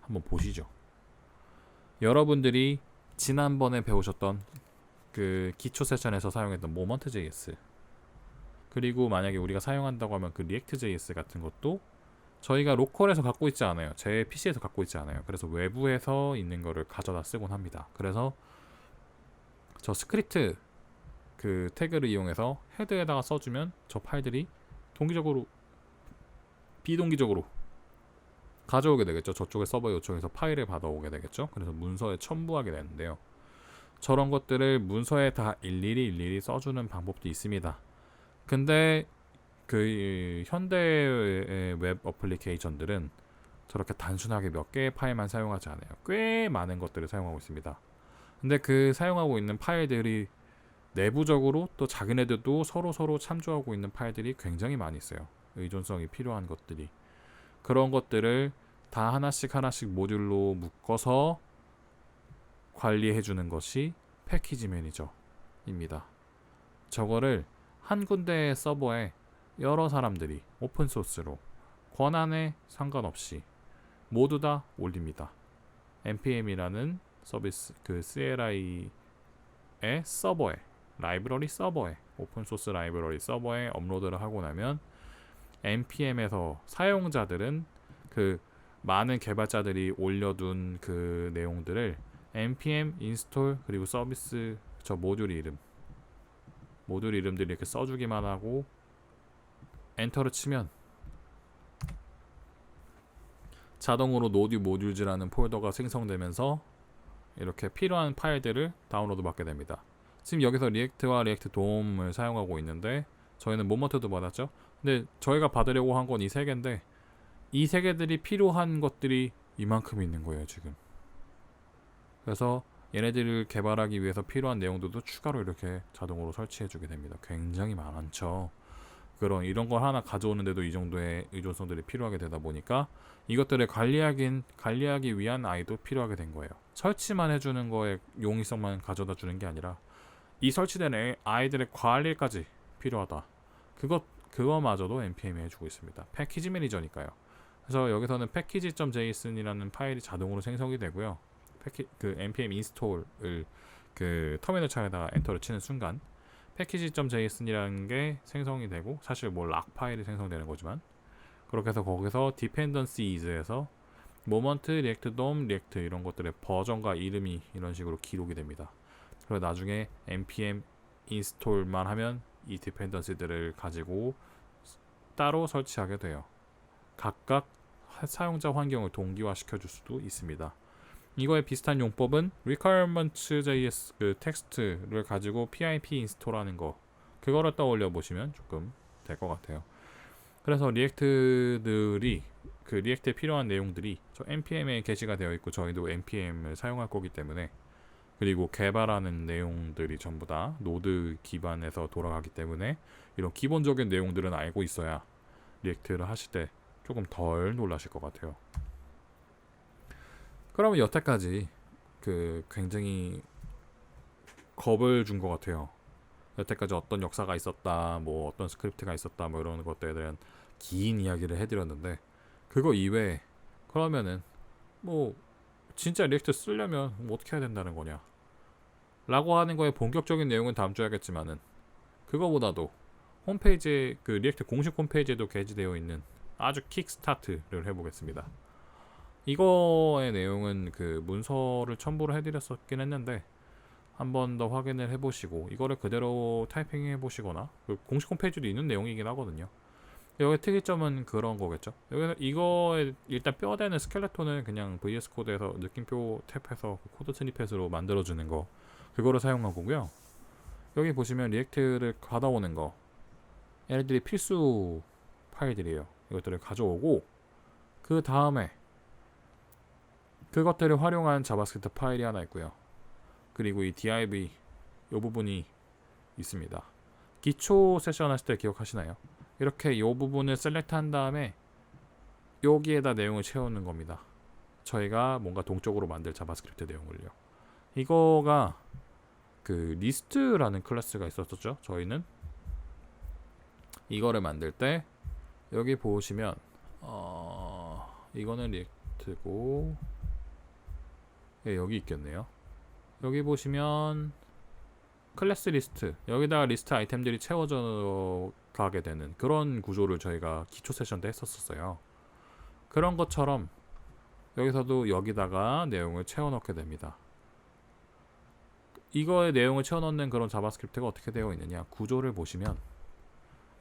한번 보시죠. 여러분들이 지난번에 배우셨던 그 기초 세션에서 사용했던 모먼트.js 그리고 만약에 우리가 사용한다고 하면 그 리액트.js 같은 것도 저희가 로컬에서 갖고 있지 않아요. 제 PC에서 갖고 있지 않아요. 그래서 외부에서 있는 거를 가져다 쓰곤 합니다. 그래서 저 스크립트 그 태그를 이용해서 헤드에다가 써주면 저 파일들이 비동기적으로 가져오게 되겠죠. 저쪽의 서버 요청해서 파일을 받아오게 되겠죠. 그래서 문서에 첨부하게 되는데요. 저런 것들을 문서에 다 일일이 써주는 방법도 있습니다. 근데 그 현대의 웹 어플리케이션들은 저렇게 단순하게 몇 개의 파일만 사용하지 않아요. 꽤 많은 것들을 사용하고 있습니다. 근데 그 사용하고 있는 파일들이 내부적으로 또 자기네들도 서로 참조하고 있는 파일들이 굉장히 많이 있어요. 의존성이 필요한 것들이. 그런 것들을 다 하나씩 모듈로 묶어서 관리해 주는 것이 패키지 매니저입니다. 저거를 한 군데의 서버에 여러 사람들이 오픈소스로 권한에 상관없이 모두 다 올립니다. npm이라는 서비스, 그 CLI의 서버에, 라이브러리 서버에, 오픈소스 라이브러리 서버에 업로드를 하고 나면 npm에서 사용자들은 그 많은 개발자들이 올려둔 그 내용들을 npm 인스톨 그리고 서비스 저 모듈 이름들이 이렇게 써주기만 하고 엔터를 치면 자동으로 노드 모듈즈라는 폴더가 생성되면서 이렇게 필요한 파일들을 다운로드 받게 됩니다. 지금 여기서 리액트와 리액트 돔을 사용하고 있는데 저희는 모먼트도 받았죠. 근데 저희가 받으려고 한 건 이 세 개인데 이 세 개들이 필요한 것들이 이만큼 있는 거예요 지금. 그래서 얘네들을 개발하기 위해서 필요한 내용들도 추가로 이렇게 자동으로 설치해주게 됩니다. 굉장히 많죠. 이런 걸 하나 가져오는데도 이 정도의 의존성들이 필요하게 되다 보니까 이것들을 관리하기 위한 아이도 필요하게 된 거예요. 설치만 해주는 거에 용이성만 가져다 주는 게 아니라 이 설치된 아이들의 관리까지 필요하다. 그거마저도 npm이 해주고 있습니다. 패키지 매니저니까요. 그래서 여기서는 package.json이라는 파일이 자동으로 생성이 되고요. 그 npm 인스톨을 그 터미널 창에다가 엔터를 치는 순간 package.json이라는 게 생성이 되고, 사실 뭐 락 파일이 생성되는 거지만, 그렇게 해서 거기서 dependencies에서 moment, react, dom, react 이런 것들의 버전과 이름이 이런 식으로 기록이 됩니다. 그리고 나중에 npm 인스톨만 하면 이 dependency들을 가지고 따로 설치하게 돼요. 각각 사용자 환경을 동기화시켜 줄 수도 있습니다. 이거에 비슷한 용법은 requirements.js 그 텍스트를 가지고 pip 인스톨하는 거, 그거를 떠올려 보시면 조금 될 것 같아요. 그래서 리액트들이 그 리액트에 필요한 내용들이 저 npm에 게시가 되어 있고, 저희도 npm을 사용할 거기 때문에, 그리고 개발하는 내용들이 전부 다 노드 기반에서 돌아가기 때문에 이런 기본적인 내용들은 알고 있어야 리액트를 하실 때 조금 덜 놀라실 것 같아요. 그러면 여태까지 그 굉장히 겁을 준 것 같아요. 여태까지 어떤 역사가 있었다, 뭐 어떤 스크립트가 있었다, 뭐 이런 것들에 대한 긴 이야기를 해드렸는데, 그거 이외에 그러면은 뭐 진짜 리액트 쓰려면 뭐 어떻게 해야 된다는 거냐 라고 하는 거에 본격적인 내용은 다음 주에 하겠지만은, 그거보다도 홈페이지에, 그 리액트 공식 홈페이지에도 게시되어 있는 아주 킥스타트를 해보겠습니다. 이거의 내용은 그 문서를 첨부를 해드렸었긴 했는데, 한 번 더 확인을 해보시고 이거를 그대로 타이핑 해보시거나, 그 공식 홈페이지도 있는 내용이긴 하거든요. 여기 특이점은 그런 거겠죠. 여기서 이거에 일단 뼈대는 스켈레톤을 그냥 VS 코드에서 느낌표 탭해서 코드 스니펫으로 만들어주는 거, 그거를 사용한 거고요. 여기 보시면 리액트를 받아오는 거, 얘네들이 필수 파일들이에요. 이것들을 가져오고 그 다음에 그것들을 활용한 자바스크립트 파일이 하나 있고요. 그리고 이 div 이 부분이 있습니다. 기초 세션 하실 때 기억하시나요? 이렇게 이 부분을 셀렉트 한 다음에 여기에다 내용을 채우는 겁니다. 저희가 뭔가 동적으로 만들 자바스크립트 내용을요. 이거가 그 리스트라는 클래스가 있었었죠. 저희는 이거를 만들 때 여기 보시면 이거는 리액트고, 예, 여기 있겠네요. 여기 보시면 클래스 리스트, 여기다가 리스트 아이템들이 채워져 가게 되는 그런 구조를 저희가 기초 세션 때 했었어요. 그런 것처럼 여기서도 여기다가 내용을 채워 넣게 됩니다. 이거의 내용을 채워 넣는 그런 자바스크립트가 어떻게 되어 있느냐, 구조를 보시면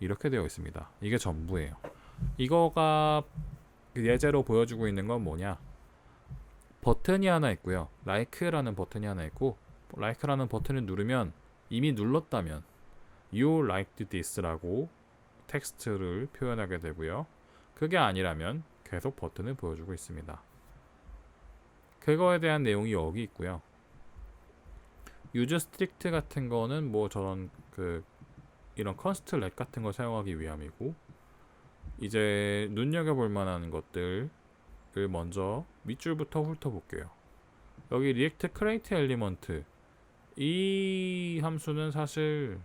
이렇게 되어 있습니다. 이게 전부예요. 이거가 예제로 보여주고 있는 건 뭐냐, 버튼이 하나 있고요. like라는 버튼이 하나 있고, like라는 버튼을 누르면 이미 눌렀다면 you liked this라고 텍스트를 표현하게 되고요. 그게 아니라면 계속 버튼을 보여주고 있습니다. 그거에 대한 내용이 여기 있고요. 유즈 스트릭트 같은 거는 뭐 저런 이런 컨스트 렉 같은 걸 사용하기 위함이고, 이제 눈여겨볼 만한 것들을 먼저 밑줄부터 훑어볼게요. 여기 리액트 크리에이트 엘리먼트, 이 함수는 사실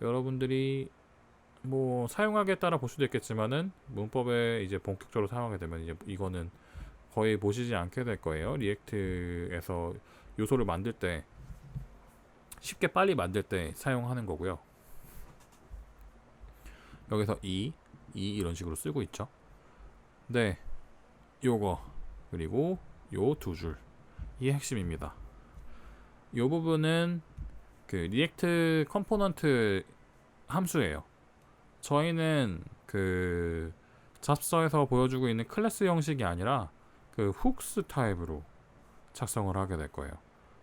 여러분들이 뭐 사용하기에 따라 볼 수도 있겠지만은 문법에 이제 본격적으로 사용하게 되면 이제 이거는 거의 보시지 않게 될 거예요. 리액트에서 요소를 만들 때 쉽게 빨리 만들 때 사용하는 거고요. 여기서 이런 식으로 쓰고 있죠. 네, 요거 그리고 요 두 줄, 이게 핵심입니다. 요 부분은 그 리액트 컴포넌트 함수예요. 저희는 그 잡서에서 보여주고 있는 클래스 형식이 아니라 그 훅스 타입으로 작성을 하게 될 거예요.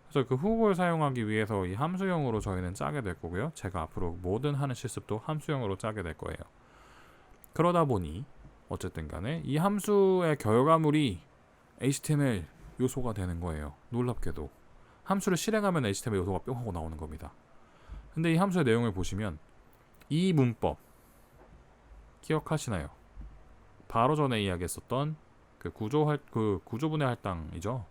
그래서 그 훅을 사용하기 위해서 이 함수형으로 저희는 짜게 될 거고요. 제가 앞으로 모든 하는 실습도 함수형으로 짜게 될 거예요. 그러다 보니 어쨌든 간에 이 함수의 결과물이 HTML 요소가 되는 거예요. 놀랍게도 함수를 실행하면 HTML 요소가 뿅 하고 나오는 겁니다. 근데 이 함수의 내용을 보시면 이 문법 기억하시나요? 바로 전에 이야기했었던 그 구조분해 할당이죠.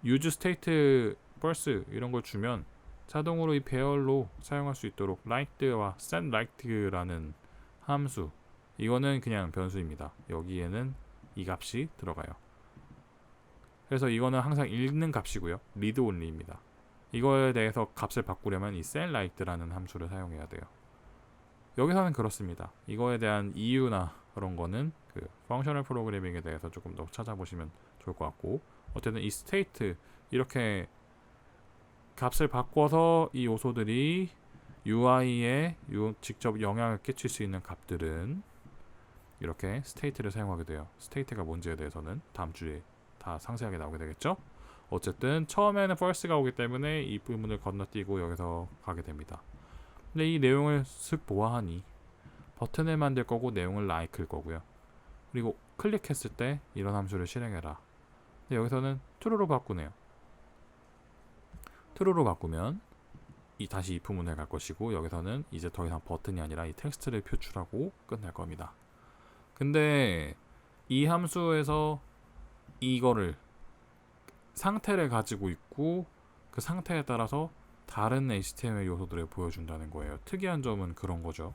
use state first 이런 걸 주면 자동으로 이 배열로 사용할 수 있도록 light와 setLight라는 함수, 이거는 그냥 변수입니다. 여기에는 이 값이 들어가요. 그래서 이거는 항상 읽는 값이고요. read only입니다. 이거에 대해서 값을 바꾸려면 이 setLight라는 함수를 사용해야 돼요. 여기서는 그렇습니다. 이거에 대한 이유나 그런 거는 그 펑셔널 프로그래밍에 대해서 조금 더 찾아보시면 좋을 것 같고, 어쨌든 이 스테이트, 이렇게 값을 바꿔서 이 요소들이 UI에 직접 영향을 끼칠 수 있는 값들은 이렇게 스테이트를 사용하게 돼요. 스테이트가 뭔지에 대해서는 다음 주에 다 상세하게 나오게 되겠죠. 어쨌든 처음에는 first가 오기 때문에 이 부분을 건너뛰고 여기서 가게 됩니다. 근데 이 내용을 쓱 보아하니 버튼을 만들 거고 내용을 like일 거고요. 그리고 클릭했을 때 이런 함수를 실행해라. 근데 여기서는 true로 바꾸네요. true로 바꾸면 다시 if 문에 갈 것이고, 여기서는 이제 더 이상 버튼이 아니라 이 텍스트를 표출하고 끝날 겁니다. 근데 이 함수에서 이거를 상태를 가지고 있고 그 상태에 따라서 다른 HTML 요소들을 보여준다는 거예요. 특이한 점은 그런 거죠.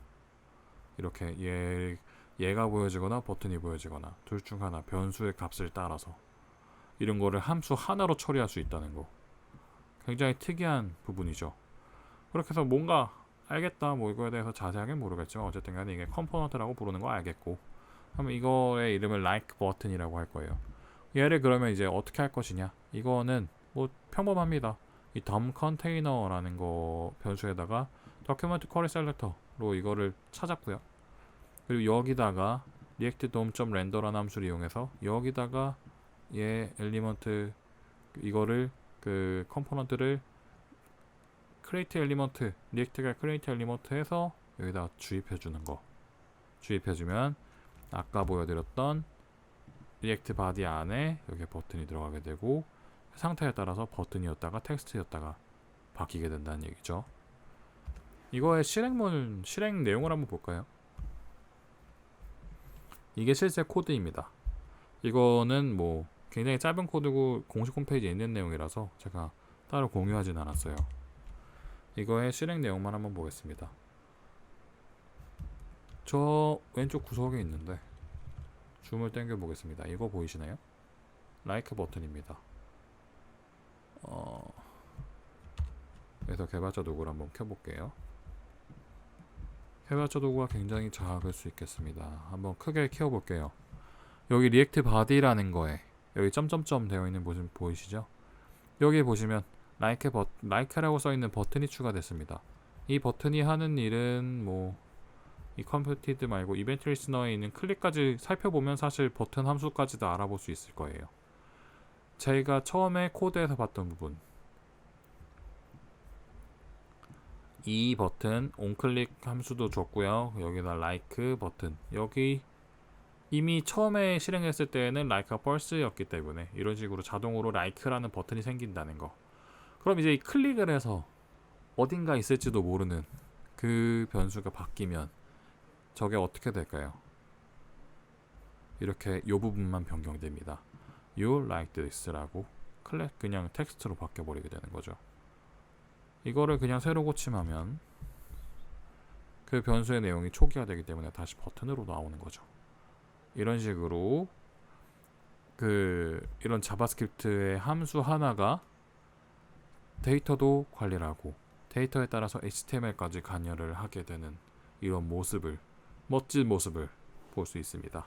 이렇게 얘가 보여지거나 버튼이 보여지거나 둘 중 하나, 변수의 값을 따라서 이런 거를 함수 하나로 처리할 수 있다는 거, 굉장히 특이한 부분이죠. 그렇게 해서 뭔가 알겠다, 뭐 이거에 대해서 자세하게 모르겠지만 어쨌든 간에 이게 컴포넌트라고 부르는 거 알겠고, 그러면 이거의 이름을 like 버튼이라고 할 거예요. 얘를 그러면 이제 어떻게 할 것이냐, 이거는 뭐 평범합니다. 이 DOM 컨테이너라는 거 변수에다가 document query selector로 이거를 찾았고요. 그리고 여기다가 react dom.render라는 함수를 이용해서 여기다가 얘 엘리먼트, 이거를 그 컴포넌트를 create element, react가 create element 해서 여기다 주입해 주는 거, 주입해 주면 아까 보여드렸던 리액트 바디 안에 여기 버튼이 들어가게 되고, 상태에 따라서 버튼이었다가 텍스트였다가 바뀌게 된다는 얘기죠. 이거의 실행 내용을 한번 볼까요? 이게 실제 코드입니다. 이거는 뭐 굉장히 짧은 코드고 공식 홈페이지에 있는 내용이라서 제가 따로 공유하진 않았어요. 이거의 실행 내용만 한번 보겠습니다. 저 왼쪽 구석에 있는데 줌을 당겨 보겠습니다. 이거 보이시나요? like 버튼입니다. 그래서 개발자 도구를 한번 켜볼게요. 개발자 도구가 굉장히 작을 수 있겠습니다. 한번 크게 키워볼게요. 여기 리액트 바디라는 거에 여기 점점점 되어 있는 모습 보이시죠? 여기 보시면 like라고 써있는 버튼이 추가됐습니다. 이 버튼이 하는 일은 뭐 이 컴퓨티드 말고 이벤트 리스너에 있는 클릭까지 살펴보면 사실 버튼 함수까지도 알아볼 수 있을 거예요. 제가 처음에 코드에서 봤던 부분, 이 버튼 onClick 함수도 줬고요. 여기다 like 버튼, 여기 이미 처음에 실행했을 때는 like가 false였기 때문에 이런 식으로 자동으로 like라는 버튼이 생긴다는 거. 그럼 이제 클릭을 해서 어딘가 있을지도 모르는 그 변수가 바뀌면 저게 어떻게 될까요? 이렇게 이 부분만 변경됩니다. You like this라고 그냥 텍스트로 바뀌어버리게 되는 거죠. 이거를 그냥 새로 고침하면 그 변수의 내용이 초기화되기 때문에 다시 버튼으로 나오는 거죠. 이런 식으로 이런 자바스크립트의 함수 하나가 데이터도 관리를 하고 데이터에 따라서 HTML까지 관여를 하게 되는 이런 멋진 모습을 볼 수 있습니다.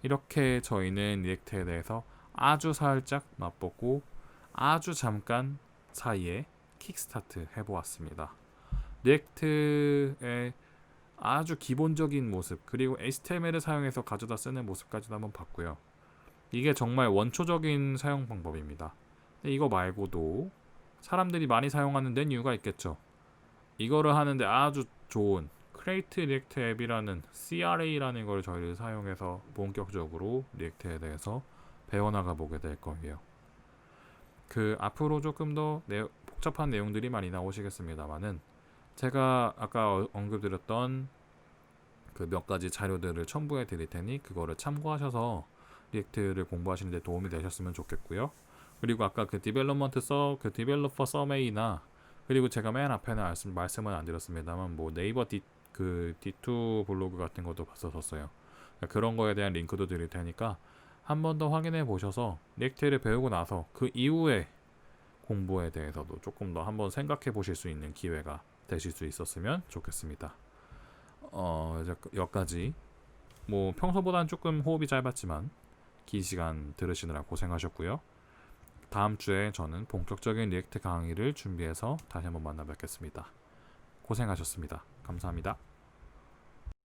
이렇게 저희는 리액트에 대해서 아주 살짝 맛보고 아주 잠깐 사이에 킥스타트 해보았습니다. 리액트의 아주 기본적인 모습 그리고 HTML을 사용해서 가져다 쓰는 모습까지도 한번 봤고요. 이게 정말 원초적인 사용 방법입니다. 근데 이거 말고도 사람들이 많이 사용하는 데는 이유가 있겠죠. 이거를 하는데 아주 좋은 Create React 앱이라는 CRA라는 걸 저희를 사용해서 본격적으로 리액트에 대해서 배워나가 보게 될 거예요. 앞으로 조금 더 복잡한 내용들이 많이 나오시겠습니다만은 제가 아까 언급드렸던 그 몇 가지 자료들을 첨부해 드릴 테니 그거를 참고하셔서 리액트를 공부하시는 데 도움이 되셨으면 좋겠고요. 그리고 아까 디벨로퍼 서메이나 그리고 제가 맨 앞에는 말씀은 안 드렸습니다만 뭐 네이버 D2 블로그 같은 것도 봤었어요. 그런 거에 대한 링크도 드릴 테니까 한 번 더 확인해 보셔서 리액트를 배우고 나서 그 이후에 공부에 대해서도 조금 더 한번 생각해 보실 수 있는 기회가 되실 수 있었으면 좋겠습니다. 이제 여기까지 뭐 평소보다는 조금 호흡이 짧았지만 긴 시간 들으시느라 고생하셨고요. 다음 주에 저는 본격적인 리액트 강의를 준비해서 다시 한번 만나 뵙겠습니다. 고생하셨습니다. 감사합니다.